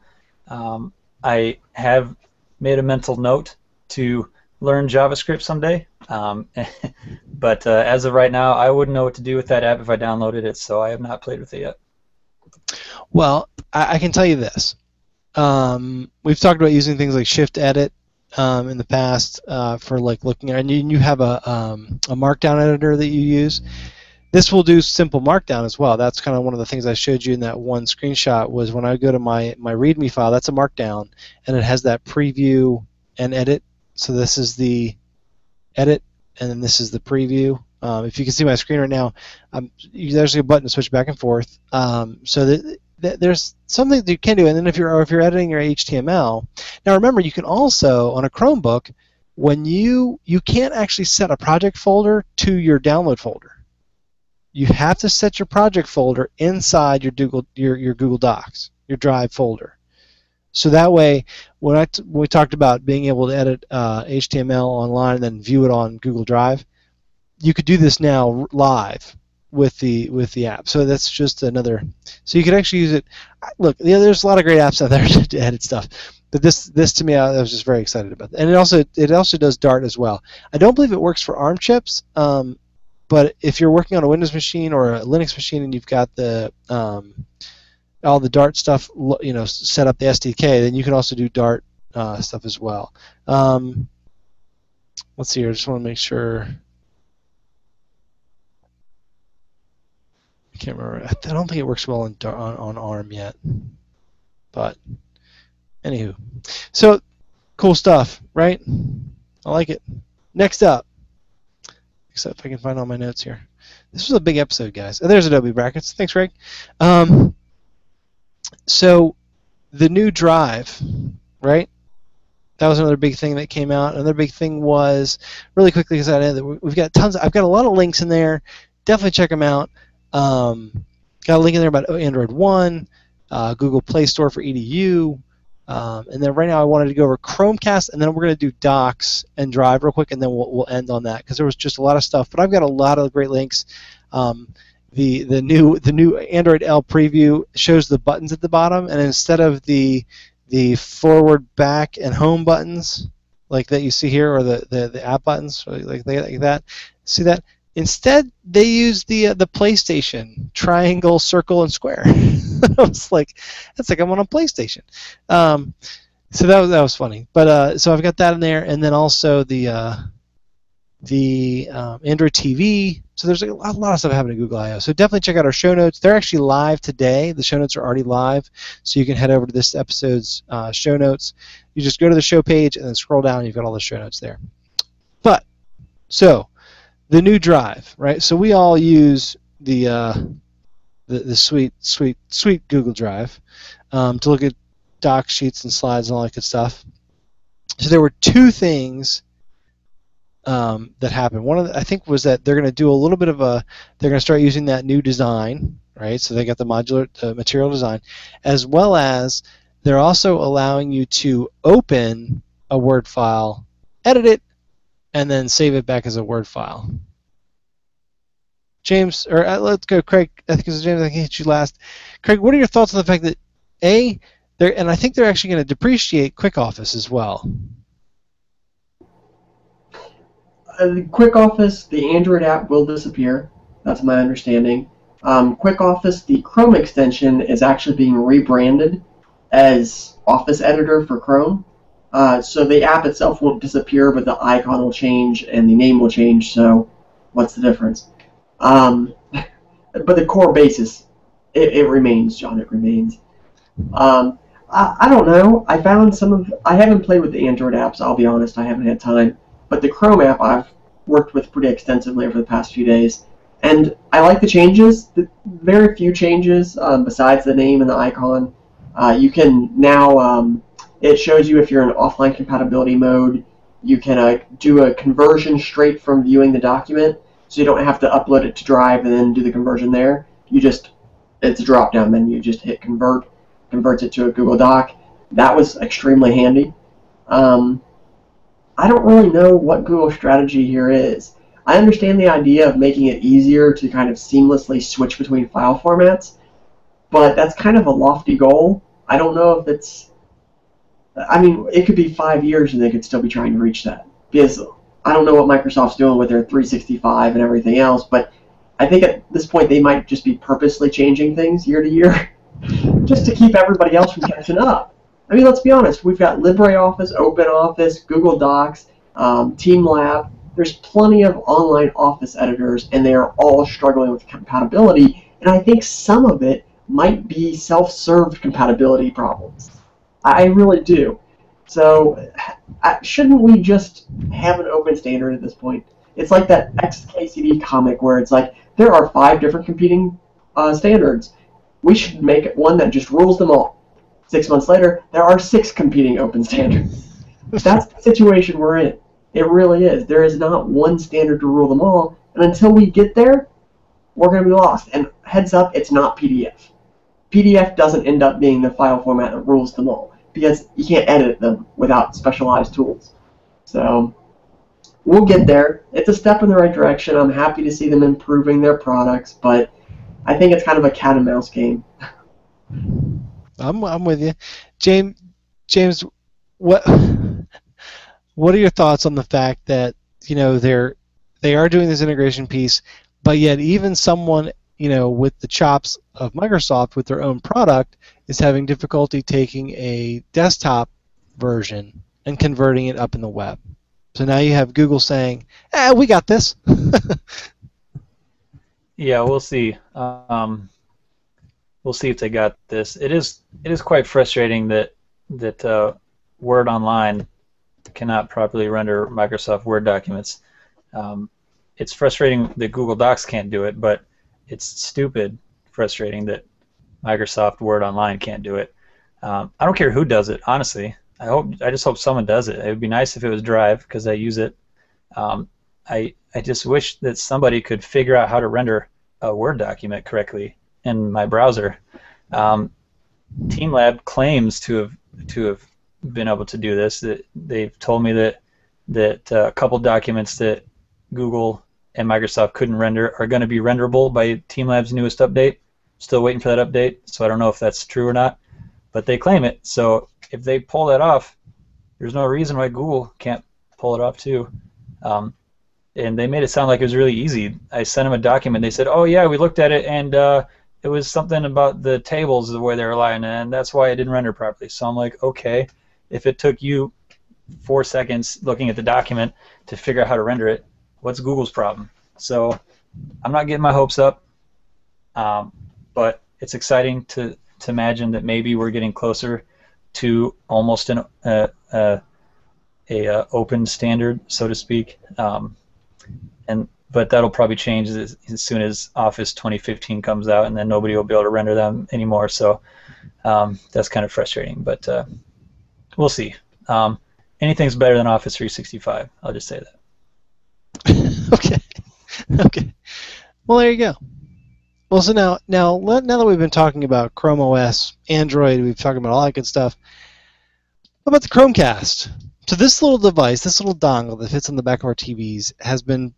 I have made a mental note to learn JavaScript someday. But as of right now, I wouldn't know what to do with that app if I downloaded it, so I have not played with it yet. Well, I can tell you this. We've talked about using things like Shift Edit in the past for like looking at, and you have a Markdown editor that you use. This will do simple Markdown as well. That's kind of one of the things I showed you in that one screenshot, was when I go to my README file, that's a Markdown, and it has that preview and edit. So this is the edit, and then this is the preview. If you can see my screen right now, there's a button to switch back and forth. So there's something that you can do, and then if you're editing your HTML, now remember, you can also, on a Chromebook, when you can't actually set a project folder to your download folder. You have to set your project folder inside your Google Docs, your Drive folder. So that way, when we talked about being able to edit HTML online and then view it on Google Drive, you could do this now live with the app. So that's just another. So you could actually use it. Look, there's a lot of great apps out there to edit stuff, but this to me, I was just very excited about that. And it also does Dart as well. I don't believe it works for ARM chips. But if you're working on a Windows machine or a Linux machine and you've got the all the Dart stuff, set up the SDK, then you can also do Dart stuff as well. Let's see here. I just want to make sure. I can't remember. I don't think it works well on ARM yet. But anywho, so cool stuff, right? I like it. Next up. Except if I can find all my notes here. This was a big episode, guys. Oh, there's Adobe Brackets. Thanks, Greg. So the new Drive, right? That was another big thing that came out. Another big thing was, really quickly, because we've got tons. I've got a lot of links in there. Definitely check them out. Got a link in there about Android One, Google Play Store for EDU. And then right now I wanted to go over Chromecast, and then we're going to do Docs and Drive real quick, and then we'll end on that, because there was just a lot of stuff. But I've got a lot of great links. The new Android L preview shows the buttons at the bottom, and instead of the forward, back, and home buttons like that you see here, or the app buttons like that, see that? Instead, they used the PlayStation triangle, circle, and square. I was like, that's like I'm on a PlayStation. So that was funny. But so I've got that in there, and then also the Android TV. So there's a lot of stuff happening at Google I/O. So definitely check out our show notes. They're actually live today. The show notes are already live, so you can head over to this episode's show notes. You just go to the show page and then scroll down, and you've got all the show notes there. But so the new drive, right? So we all use the sweet Google Drive to look at docs, sheets, and slides and all that good stuff. So there were two things that happened. One of I think was that they're going to do a little bit of they're going to start using that new design, right? So they got the modular material design, as well as they're also allowing you to open a Word file, edit it, and then save it back as a Word file. James, or let's go, Craig. I think it was James. I can hit you last. Craig, what are your thoughts on the fact that and I think they're actually going to depreciate Quickoffice as well? Quickoffice, the Android app will disappear. That's my understanding. Quickoffice, the Chrome extension, is actually being rebranded as Office Editor for Chrome. So the app itself won't disappear, but the icon will change and the name will change. So what's the difference? But the core basis, it remains, John. It remains. I don't know. I haven't played with the Android apps. I'll be honest. I haven't had time. But the Chrome app I've worked with pretty extensively over the past few days, and I like the changes. Very few changes besides the name and the icon. You can now it shows you if you're in offline compatibility mode. You can do a conversion straight from viewing the document, so you don't have to upload it to Drive and then do the conversion there. It's a drop-down menu. You just hit convert, converts it to a Google Doc. That was extremely handy. I don't really know what Google's strategy here is. I understand the idea of making it easier to kind of seamlessly switch between file formats, but that's kind of a lofty goal. I don't know if it's... I mean, it could be 5 years and they could still be trying to reach that. Because I don't know what Microsoft's doing with their 365 and everything else, but I think at this point they might just be purposely changing things year to year just to keep everybody else from catching up. I mean, let's be honest. We've got LibreOffice, OpenOffice, Google Docs, TeamLab. There's plenty of online office editors, and they are all struggling with compatibility. And I think some of it might be self-served compatibility problems. I really do. So shouldn't we just have an open standard at this point? It's like that XKCD comic where it's like, there are 5 different competing standards. We should make one that just rules them all. 6 months later, there are 6 competing open standards. That's the situation we're in. It really is. There is not one standard to rule them all, and until we get there, we're going to be lost. And heads up, it's not PDF. PDF doesn't end up being the file format that rules them all, because you can't edit them without specialized tools. So we'll get there. It's a step in the right direction. I'm happy to see them improving their products, but I think it's kind of a cat and mouse game. I'm with you, James. What are your thoughts on the fact that they are doing this integration piece, but yet even someone with the chops of Microsoft with their own product is having difficulty taking a desktop version and converting it up in the web. So now you have Google saying, we got this. Yeah, we'll see. We'll see if they got this. It is quite frustrating that Word Online cannot properly render Microsoft Word documents. It's frustrating that Google Docs can't do it, but it's stupid frustrating that Microsoft Word Online can't do it. I don't care who does it, honestly. I just hope someone does it. It would be nice if it was Drive, because I use it. I just wish that somebody could figure out how to render a Word document correctly in my browser. TeamLab claims to have been able to do this. They've told me that a couple documents that Google and Microsoft couldn't render are going to be renderable by TeamLab's newest update. Still waiting for that update, so I don't know if that's true or not, but they claim it. So if they pull that off, there's no reason why Google can't pull it off too. and they made it sound like it was really easy. I sent them a document. They said, "Oh yeah, we looked at it, and it was something about the tables the way they were lying, and that's why it didn't render properly." So I'm like, okay, if it took you 4 seconds looking at the document to figure out how to render it, what's Google's problem? So I'm not getting my hopes up, but it's exciting to imagine that maybe we're getting closer to almost an open standard, so to speak. But that'll probably change as soon as Office 2015 comes out, and then nobody will be able to render them anymore. So that's kind of frustrating, but we'll see. Anything's better than Office 365. I'll just say that. Okay. Okay. Well, there you go. Well, so now that we've been talking about Chrome OS, Android, we've talked about all that good stuff. What about the Chromecast? So this little device, this little dongle that fits on the back of our TVs, has been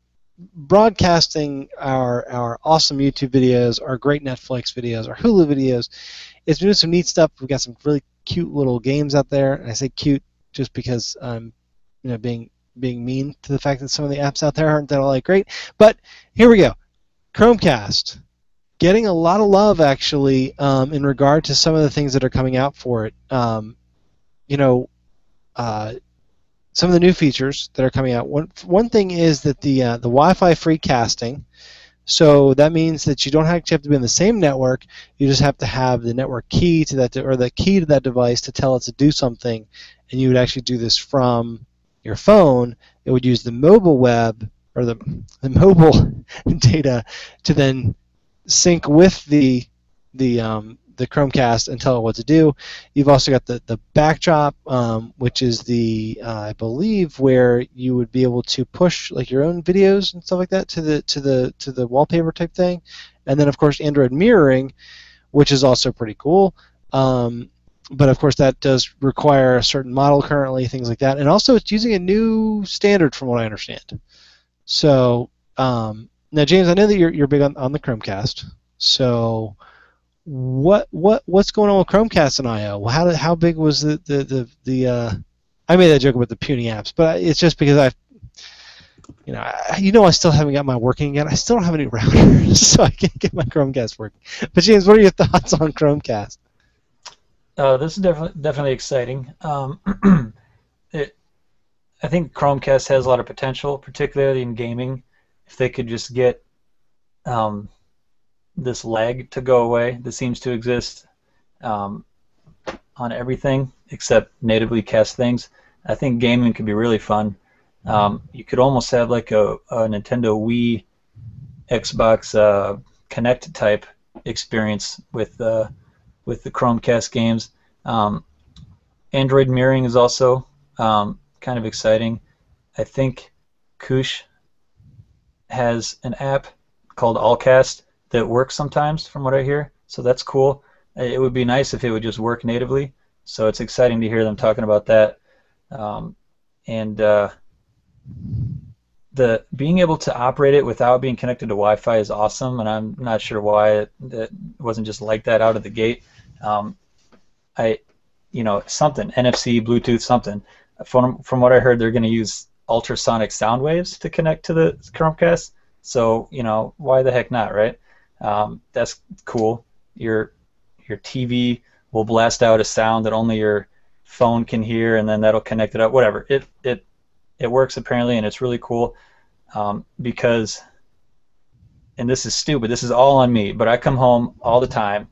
broadcasting our awesome YouTube videos, our great Netflix videos, our Hulu videos. It's been doing some neat stuff. We've got some really cute little games out there, and I say cute just because I'm, being mean to the fact that some of the apps out there aren't that all that great. But here we go, Chromecast, getting a lot of love actually in regard to some of the things that are coming out for it. Some of the new features that are coming out. One thing is that the Wi-Fi free casting. So that means that you don't actually have to be on the same network. You just have to have the network key to that, or the key to that device to tell it to do something, and you would actually do this from your phone. It would use the mobile web or the mobile data to then sync with the Chromecast and tell it what to do. You've also got the backdrop, which is I believe where you would be able to push like your own videos and stuff like that to the wallpaper type thing, and then of course Android mirroring, which is also pretty cool. But of course that does require a certain model currently, things like that, and also it's using a new standard from what I understand. So now James, I know that you're big on the Chromecast. So what's going on with Chromecast and I/O? How big was the I made that joke about the puny apps, but it's just because I still haven't got my working yet. I still don't have any routers, so I can't get my Chromecast working. But James, what are your thoughts on Chromecast? This is definitely exciting. I think Chromecast has a lot of potential, particularly in gaming. If they could just get this lag to go away that seems to exist on everything except natively cast things, I think gaming could be really fun. You could almost have like a Nintendo Wii, Xbox Connect type experience with the Chromecast games. Android mirroring is also kind of exciting. I think Kush has an app called Allcast that works sometimes, from what I hear, so that's cool. It would be nice if it would just work natively, so it's exciting to hear them talking about that. The being able to operate it without being connected to Wi-Fi is awesome, and I'm not sure why it wasn't just like that out of the gate. Something, NFC, Bluetooth, something. From what I heard, they're going to use ultrasonic sound waves to connect to the Chromecast, so why the heck not, right? That's cool. Your TV will blast out a sound that only your phone can hear, and then that'll connect it up. Whatever. It works apparently, and it's really cool because, and this is stupid, this is all on me, but I come home all the time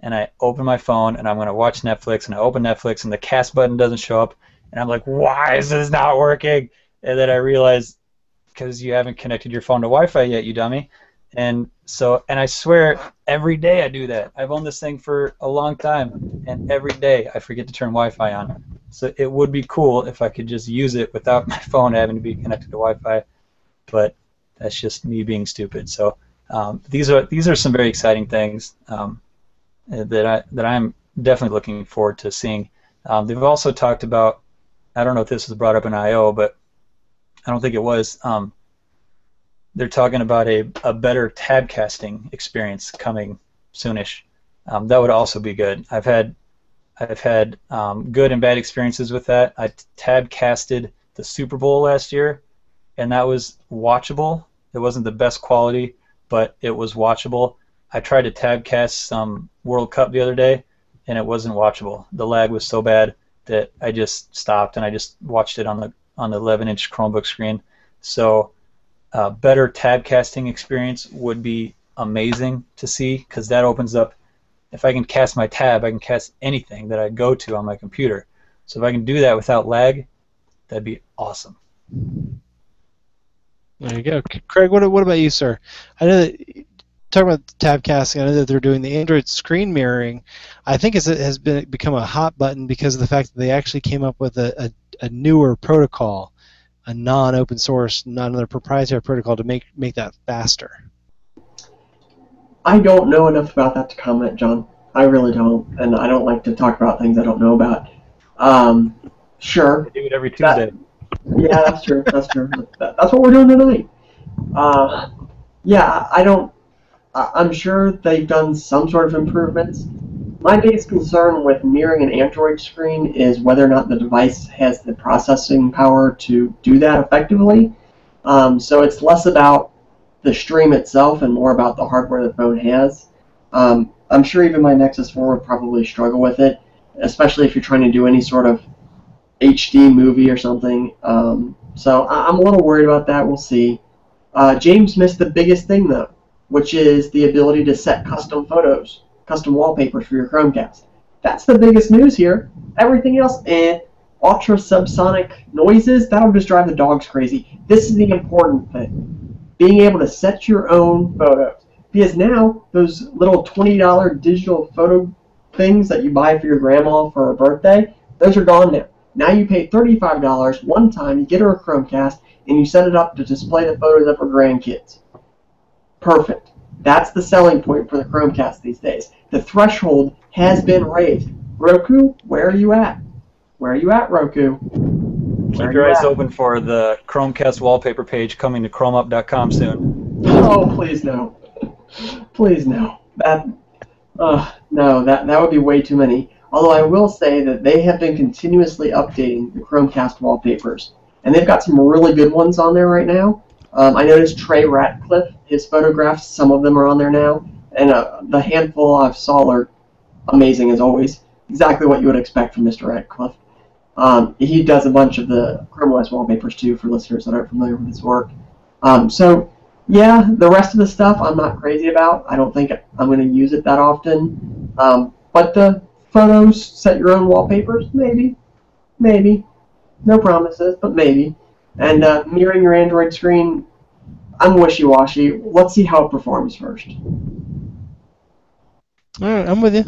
and I open my phone and I'm going to watch Netflix, and I open Netflix and the cast button doesn't show up, and I'm like, why is this not working? And then I realize, because you haven't connected your phone to Wi-Fi yet, you dummy. And I swear every day I do that. I've owned this thing for a long time, and every day I forget to turn Wi-Fi on. So it would be cool if I could just use it without my phone having to be connected to Wi-Fi, but that's just me being stupid. So these are some very exciting things that I'm definitely looking forward to seeing. They've also talked about, I don't know if this was brought up in I/O, but I don't think it was. They're talking about a better tab casting experience coming soonish. That would also be good. I've had good and bad experiences with that. I tab casted the Super Bowl last year, and that was watchable. It wasn't the best quality, but it was watchable. I tried to tabcast some World Cup the other day, and it wasn't watchable. The lag was so bad that I just stopped and I just watched it on the 11-inch Chromebook screen. So better tabcasting experience would be amazing to see, because that opens up, if I can cast my tab, I can cast anything that I go to on my computer. So if I can do that without lag, that'd be awesome. There you go. Craig, what about you, sir? I know that, talking about tab casting, I know that they're doing the Android screen mirroring. I think it has become a hot button because of the fact that they actually came up with a newer protocol, a non-open source, not another proprietary protocol to make that faster. I don't know enough about that to comment, John. I really don't, and I don't like to talk about things I don't know about. Sure. I do it every Tuesday. Yeah, that's true. That's true. That's what we're doing tonight. Yeah, I'm sure they've done some sort of improvements. My biggest concern with mirroring an Android screen is whether or not the device has the processing power to do that effectively. So it's less about the stream itself and more about the hardware the phone has. I'm sure even my Nexus 4 would probably struggle with it, especially if you're trying to do any sort of HD movie or something. So I'm a little worried about that. We'll see. James missed the biggest thing, though, which is the ability to set custom photos, custom wallpapers for your Chromecast. That's the biggest news here. Everything else, ultra subsonic noises, that'll just drive the dogs crazy. This is the important thing. Being able to set your own photos. Because now, those little $20 digital photo things that you buy for your grandma for her birthday, those are gone now. Now you pay $35 one time, you get her a Chromecast, and you set it up to display the photos of her grandkids. Perfect. That's the selling point for the Chromecast these days. The threshold has been raised. Roku, where are you at? Where are you at, Roku? Keep your eyes open for the Chromecast Wallpaper page coming to chromeup.com soon. Oh, please no. Please no. No, that would be way too many. Although I will say that they have been continuously updating the Chromecast wallpapers. And they've got some really good ones on there right now. I noticed Trey Ratcliffe, his photographs, some of them are on there now. And the handful I saw are amazing as always. Exactly what you would expect from Mr. Ratcliffe. He does a bunch of the Chrome OS wallpapers too, for listeners that aren't familiar with his work. So, yeah, the rest of the stuff I'm not crazy about. I don't think I'm going to use it that often. But the photos, set your own wallpapers, maybe. No promises, but maybe. And mirroring your Android screen, I'm wishy-washy. Let's see how it performs first. All right, I'm with you.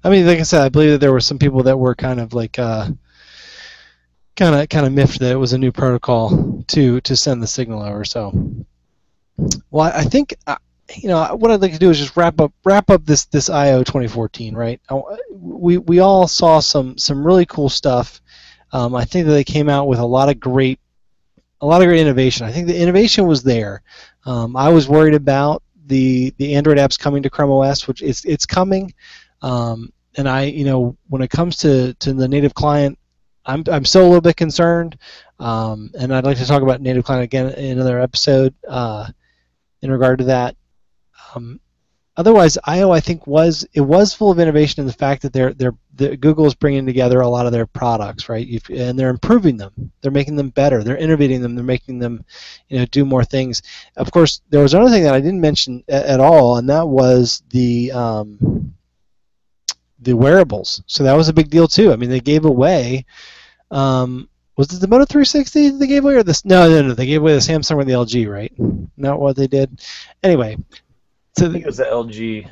I mean, like I said, I believe that there were some people that were kind of like kind of miffed that it was a new protocol to send the signal over. So, well, I think what I'd like to do is just wrap up this I/O 2014. Right? We all saw some really cool stuff. I think that they came out with a lot of great innovation. I think the innovation was there. I was worried about the Android apps coming to Chrome OS, which it's coming. And when it comes to the native client, I'm still a little bit concerned. And I'd like to talk about native client again in another episode in regard to that. Otherwise, I/O I think was full of innovation in the fact that Google is bringing together a lot of their products, right? And they're improving them. They're making them better. They're innovating them. They're making them, do more things. Of course, there was another thing that I didn't mention at all, and that was the wearables. So that was a big deal too. I mean, they gave away. Was it the Moto 360 they gave away, or this? No. They gave away the Samsung or the LG, right? Not what they did. Anyway. So I think it was the LG.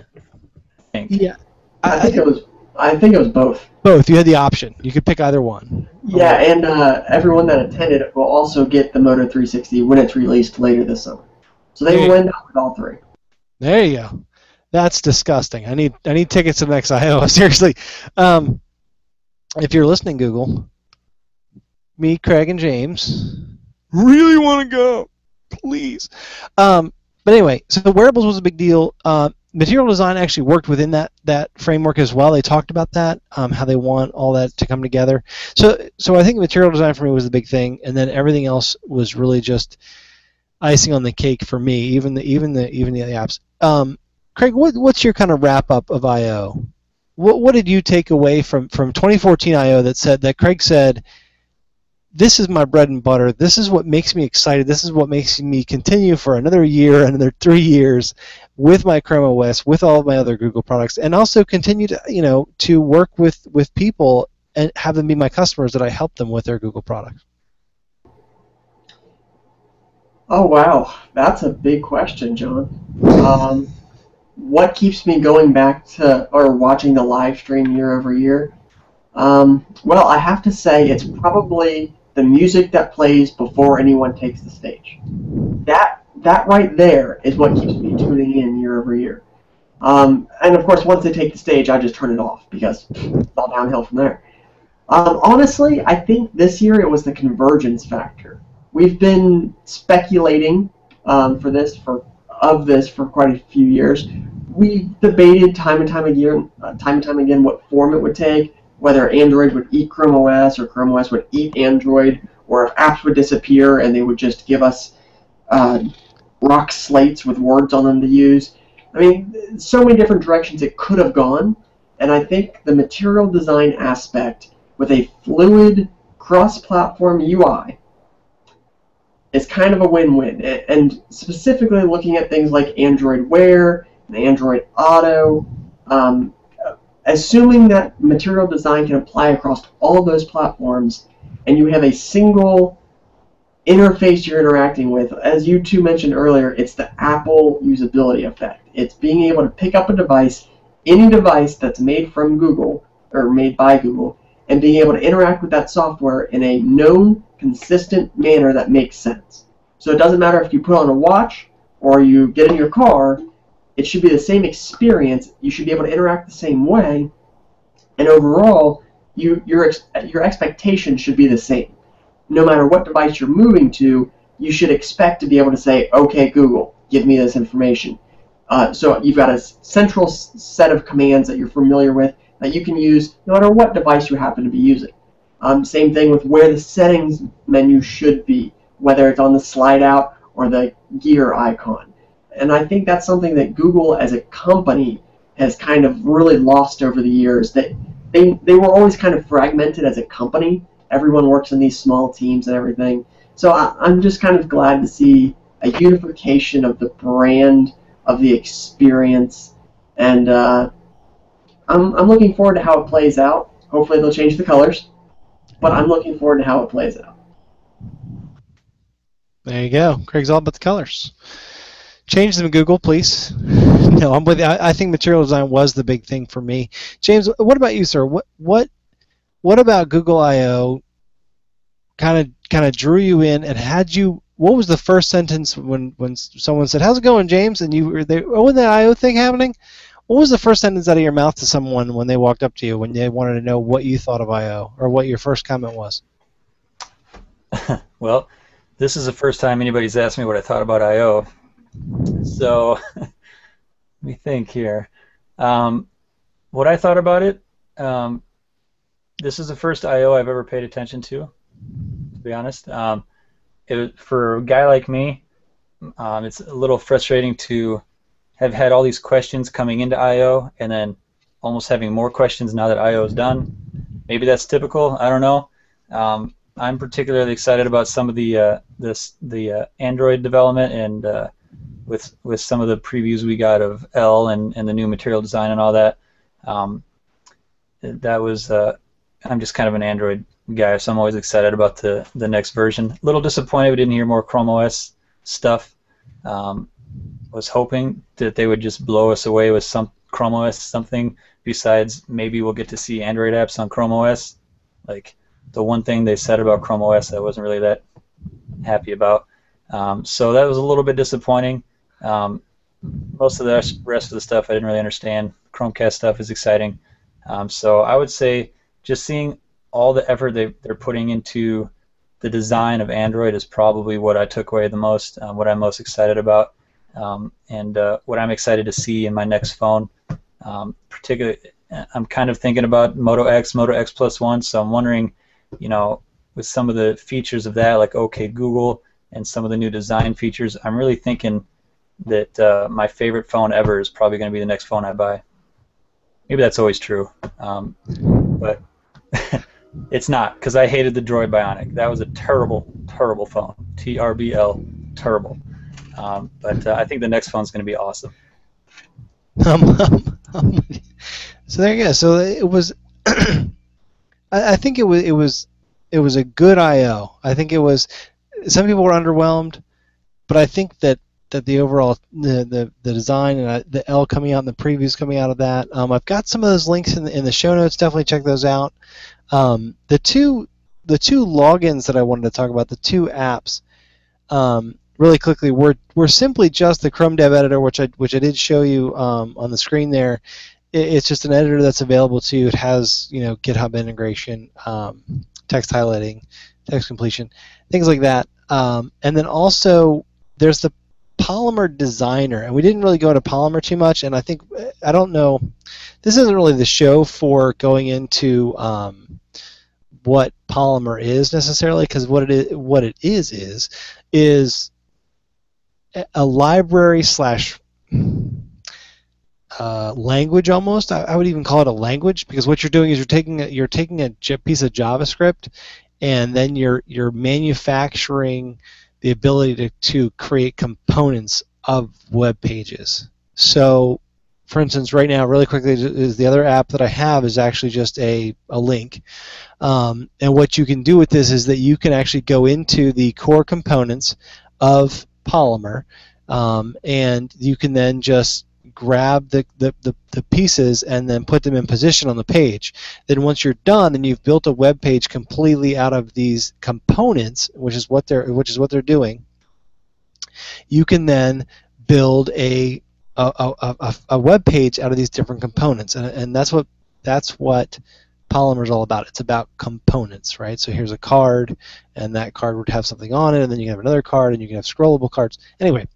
Yeah, I think it was both. Both. You had the option. You could pick either one. Yeah, and everyone that attended will also get the Moto 360 when it's released later this summer. So they will end up with all three. There you go. That's disgusting. I need tickets to the next I/O. Seriously. If you're listening, Google, me, Craig, and James really want to go. Please. But anyway, so the wearables was a big deal. Material design actually worked within that framework as well. They talked about that, how they want all that to come together. So I think material design for me was the big thing, and then everything else was really just icing on the cake for me. Even the apps. Craig, what's your kind of wrap up of I/O? What did you take away from 2014 I/O that Craig said, this is my bread and butter. This is what makes me excited. This is what makes me continue for another year, another 3 years with my Chrome OS, with all of my other Google products, and also continue to work with people and have them be my customers that I help them with their Google products. Oh, wow. That's a big question, John. What keeps me going back to or watching the live stream year over year? Well, I have to say it's probably the music that plays before anyone takes the stage. That right there is what keeps me tuning in year over year. And of course, once they take the stage, I just turn it off because it's all downhill from there. Honestly, I think this year it was the convergence factor. We've been speculating for this for quite a few years. We debated time and time again what form it would take, whether Android would eat Chrome OS or Chrome OS would eat Android, or if apps would disappear and they would just give us rock slates with words on them to use. I mean, so many different directions it could have gone, and I think the material design aspect with a fluid cross-platform UI is kind of a win-win. And specifically looking at things like Android Wear and Android Auto, assuming that material design can apply across all of those platforms, and you have a single interface you're interacting with, as you two mentioned earlier, it's the Apple usability effect. It's being able to pick up a device, any device that's made from Google or made by Google, and being able to interact with that software in a known, consistent manner that makes sense. So it doesn't matter if you put on a watch or you get in your car, it should be the same experience. You should be able to interact the same way, and overall, your expectation should be the same. No matter what device you're moving to, you should expect to be able to say, "Okay, Google, give me this information." So you've got a central set of commands that you're familiar with that you can use no matter what device you happen to be using. Same thing with where the settings menu should be, whether it's on the slide out or the gear icon. And I think that's something that Google as a company has kind of really lost over the years. That they were always kind of fragmented as a company. Everyone works in these small teams and everything. So I'm just kind of glad to see a unification of the brand, of the experience, and I'm looking forward to how it plays out. Hopefully they'll change the colors, but I'm looking forward to how it plays out. There you go. Craig's all about the colors. Change them, Google, please. No, I'm with you. I think material design was the big thing for me. James, what about you, sir? What about Google I/O kind of drew you in and had you? What was the first sentence when someone said, "How's it going, James?" and you were there? Oh, when that I/O thing happening? What was the first sentence out of your mouth to someone when they walked up to you when they wanted to know what you thought of I/O or what your first comment was? Well, this is the first time anybody's asked me what I thought about I/O. So let me think here. What I thought about it, this is the first I/O I've ever paid attention to be honest. For a guy like me, it's a little frustrating to have had all these questions coming into I/O and then almost having more questions now that I/O is done. Maybe that's typical. I don't know. I'm particularly excited about some of the Android development and with some of the previews we got of L and the new material design and all that. That was I'm just kind of an Android guy, so I'm always excited about the next version. A little disappointed we didn't hear more Chrome OS stuff. Was hoping that they would just blow us away with some Chrome OS something besides maybe we'll get to see Android apps on Chrome OS. Like the one thing they said about Chrome OS I wasn't really that happy about. So that was a little bit disappointing. Most of the rest of the stuff I didn't really understand. Chromecast stuff is exciting. So I would say just seeing all the effort they're putting into the design of Android is probably what I took away the most, what I'm most excited about. and what I'm excited to see in my next phone. Particularly, I'm kind of thinking about Moto X, Moto X Plus 1, so I'm wondering, with some of the features of that, like OK Google and some of the new design features, I'm really thinking that my favorite phone ever is probably going to be the next phone I buy. Maybe that's always true, but it's not, because I hated the Droid Bionic. That was a terrible, terrible phone. TRBL, terrible. But I think the next phone's going to be awesome. So there you go. So it was. I think it was a good I/O. I think it was. Some people were underwhelmed, but I think that the overall the design and the L coming out and the previews coming out of that. I've got some of those links in the show notes. Definitely check those out. The two logins that I wanted to talk about, the two apps, really quickly, were simply just the Chrome Dev Editor, which I did show you on the screen there. It's just an editor that's available to you. It has GitHub integration, text highlighting, text completion, things like that. And then also there's the Polymer Designer, and we didn't really go into Polymer too much. And I don't know, this isn't really the show for going into what Polymer is necessarily, because what it is a library slash language almost. I would even call it a language, because what you're doing is you're taking a piece of JavaScript, and then you're manufacturing the ability to create components of web pages. So, for instance, right now, really quickly, is the other app that I have is actually just a link. And what you can do with this is that you can actually go into the core components of Polymer, and you can then just grab the pieces and then put them in position on the page. Then once you're done, then you've built a web page completely out of these components, which is what they're doing. You can then build a web page out of these different components, and that's what Polymer is all about. It's about components, right? So here's a card, and that card would have something on it, and then you can have another card, and you can have scrollable cards. Anyway,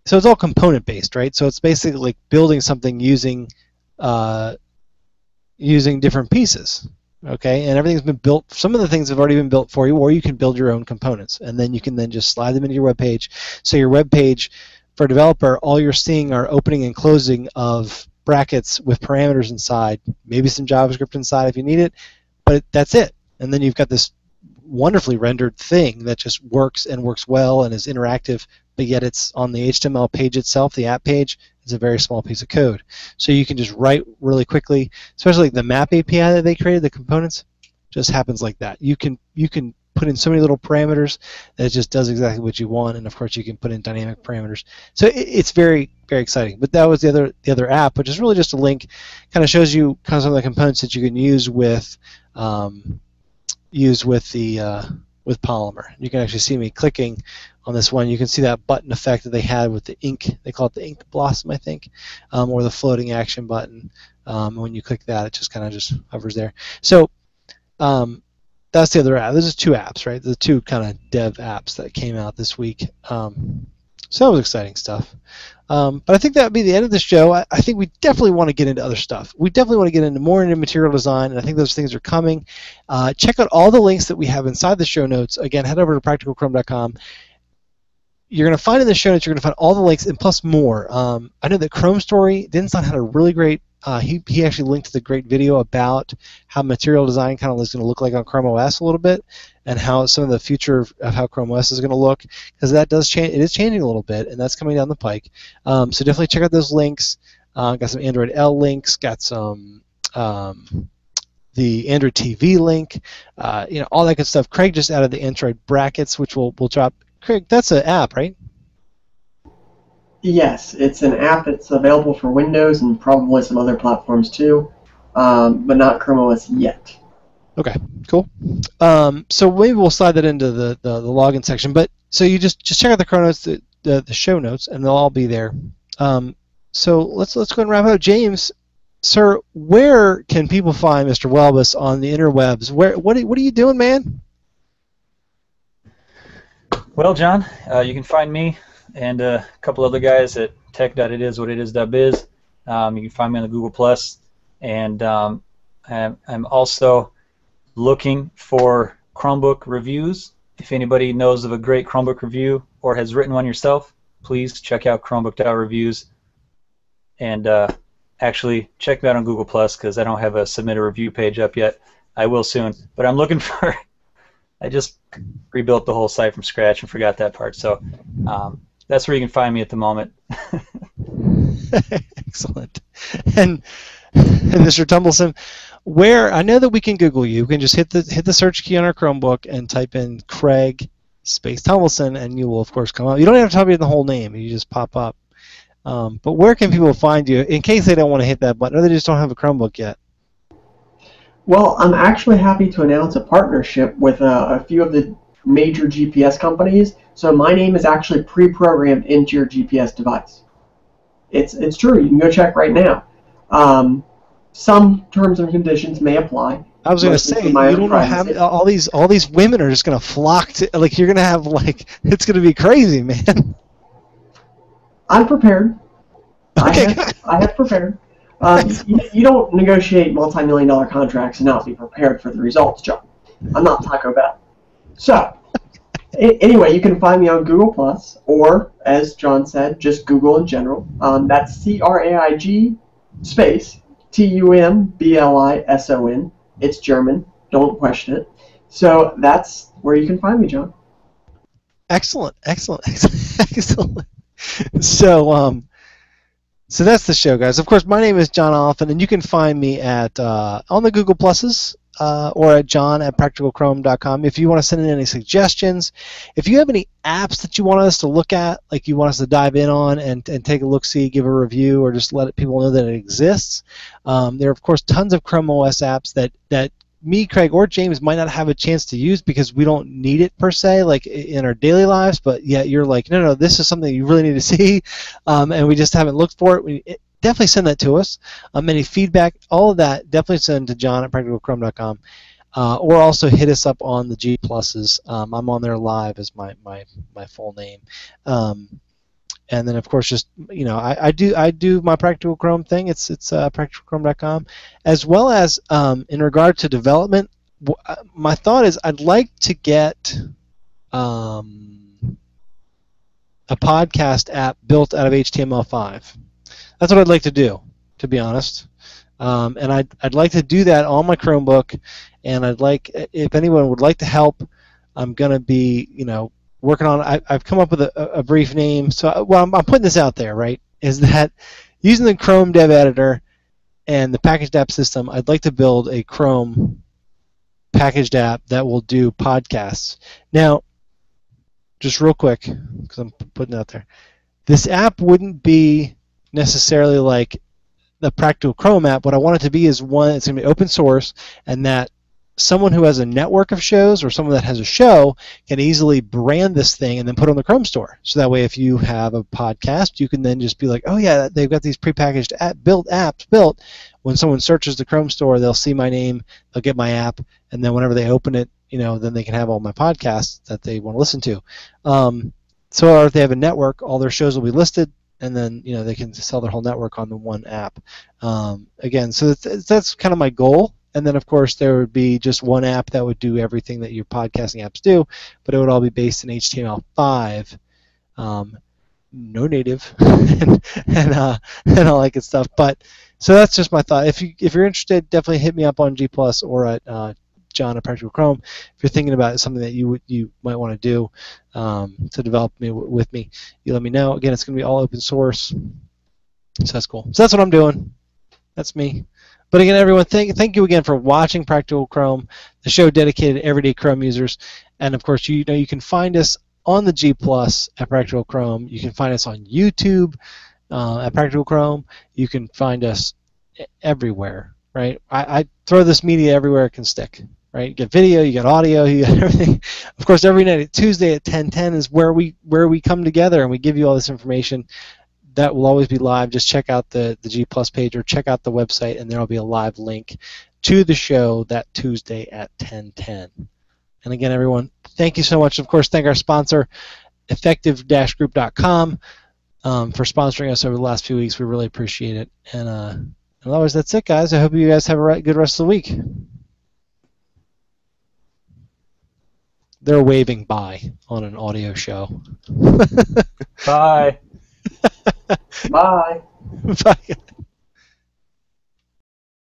so it's all component based, right? So it's basically like building something using different pieces, okay? And everything's been built. Some of the things have already been built for you, or you can build your own components, and then you can then just slide them into your web page. So your web page, for a developer, all you're seeing are opening and closing of brackets with parameters inside, maybe some JavaScript inside if you need it, but that's it. And then you've got this wonderfully rendered thing that just works and works well and is interactive, but yet it's on the HTML page itself, the app page. It's a very small piece of code. So you can just write really quickly, especially the map API that they created, the components, just happens like that. You can put in so many little parameters that it just does exactly what you want, and of course you can put in dynamic parameters. So it's very, very exciting. But that was the other app, which is really just a link, kind of shows you kind of some of the components that you can use with with Polymer. You can actually see me clicking on this one. You can see that button effect that they had with the ink. They call it the ink blossom, I think, or the floating action button. When you click that, it just kind of just hovers there. So that's the other app. This is two apps, right? The two kind of dev apps that came out this week. So that was exciting stuff. But I think that would be the end of the show. I think we definitely want to get into other stuff. We definitely want to get into more into material design, and I think those things are coming. Check out all the links that we have inside the show notes. Again, head over to practicalchrome.com. You're going to find in the show notes, you're going to find all the links and plus more. I know that Chrome Story, Dinson had a really great, he actually linked to the great video about how material design kind of is going to look like on Chrome OS a little bit, and how some of the future of how Chrome OS is going to look, because that does change. It is changing a little bit, and that's coming down the pike. So definitely check out those links. Got some Android L links. Got some the Android TV link. All that good stuff. Craig just added the Android Brackets, which we'll drop. Craig, that's an app, right? Yes, it's an app that's available for Windows and probably some other platforms too, but not Chrome OS yet. Okay, cool. So maybe we'll slide that into the login section. But so you just check out the Chrome notes, the show notes, and they'll all be there. So let's go ahead and wrap up. James, sir, where can people find Mr. Welbes on the interwebs? What are you doing, man? Well, John, you can find me and a couple other guys at tech.itiswhatitis.biz. You can find me on the Google Plus, and I'm also looking for Chromebook reviews. If anybody knows of a great Chromebook review or has written one yourself, please check out Chromebook.reviews, and actually check me out on Google Plus, because I don't have a submit a review page up yet. I will soon, but I'm looking for. I just rebuilt the whole site from scratch and forgot that part, so that's where you can find me at the moment. Excellent. And Mr. Tumblison, where I know that we can Google you. We can just hit the search key on our Chromebook and type in Craig space Tumblison, and you will of course come up. You don't have to type in the whole name; you just pop up. But where can people find you in case they don't want to hit that button or they just don't have a Chromebook yet? Well, I'm actually happy to announce a partnership with a few of the major GPS companies. So my name is actually pre-programmed into your GPS device. It's true. You can go check right now. Some terms and conditions may apply. I was going to say, you don't know how all these women are just going to flock to, like, you're going to have, like, it's going to be crazy, man. I'm prepared. Okay. I have prepared. You don't negotiate multi-million-dollar contracts and not be prepared for the results, John. I'm not Taco Bell. So, anyway, you can find me on Google+, or, as John said, just Google in general. That's CRAIG space TUMBLISON. It's German. Don't question it. So that's where you can find me, John. Excellent. So that's the show, guys. Of course, my name is John Oliphant, and you can find me at on the Google Pluses or at john@practicalchrome.com. If you want to send in any suggestions, if you have any apps that you want us to look at, like you want us to dive in on and take a look-see, give a review, or just let people know that it exists, there are, of course, tons of Chrome OS apps that me, Craig, or James might not have a chance to use because we don't need it per se, like in our daily lives. But yet you're like, no, this is something you really need to see, and we just haven't looked for it. Definitely send that to us. Any feedback, all of that, definitely send to john@practicalchrome.com, or also hit us up on the G Pluses. I'm on there live as my full name. And then, of course, just I do my Practical Chrome thing. It's practicalchrome.com, as well as in regard to development. My thought is I'd like to get a podcast app built out of HTML5. That's what I'd like to do, to be honest. And I'd like to do that on my Chromebook. And I'd like, if anyone would like to help, I'm gonna be working on. I've come up with a brief name. So I'm putting this out there, right? Is that using the Chrome Dev Editor and the packaged app system, I'd like to build a Chrome packaged app that will do podcasts. Now, just real quick, because I'm putting it out there, this app wouldn't be necessarily like the Practical Chrome app. What I want it to be is one, it's going to be open source, and that someone who has a network of shows or someone that has a show can easily brand this thing and then put it on the Chrome store. So that way, if you have a podcast, you can then just be like, oh yeah, they've got these prepackaged apps built. When someone searches the Chrome store, they'll see my name, they'll get my app, and then whenever they open it, then they can have all my podcasts that they want to listen to. So if they have a network, all their shows will be listed, and then they can sell their whole network on the one app. Again, so that's kind of my goal. And then, of course, there would be just one app that would do everything that your podcasting apps do, but it would all be based in HTML5, no native, and all that good stuff. But so that's just my thought. If you're interested, definitely hit me up on G+ or at John at Practical Chrome. If you're thinking about something that you might want to do to develop with me, you let me know. Again, it's going to be all open source, so that's cool. So that's what I'm doing. That's me. But again, everyone, thank you again for watching Practical Chrome, the show dedicated to everyday Chrome users. And of course, you can find us on the G+ at Practical Chrome. You can find us on YouTube at Practical Chrome. You can find us everywhere, right? I throw this media everywhere it can stick, right? You get video, you get audio, you get everything. Of course, every night, Tuesday at 10:10 is where we come together and we give you all this information. That will always be live. Just check out the G+ page or check out the website, and there will be a live link to the show that Tuesday at 10:10. And again, everyone, thank you so much. Of course, thank our sponsor, effective-group.com for sponsoring us over the last few weeks. We really appreciate it. And otherwise, that's it, guys. I hope you guys have a good rest of the week. They're waving bye on an audio show. Bye. Bye. Bye.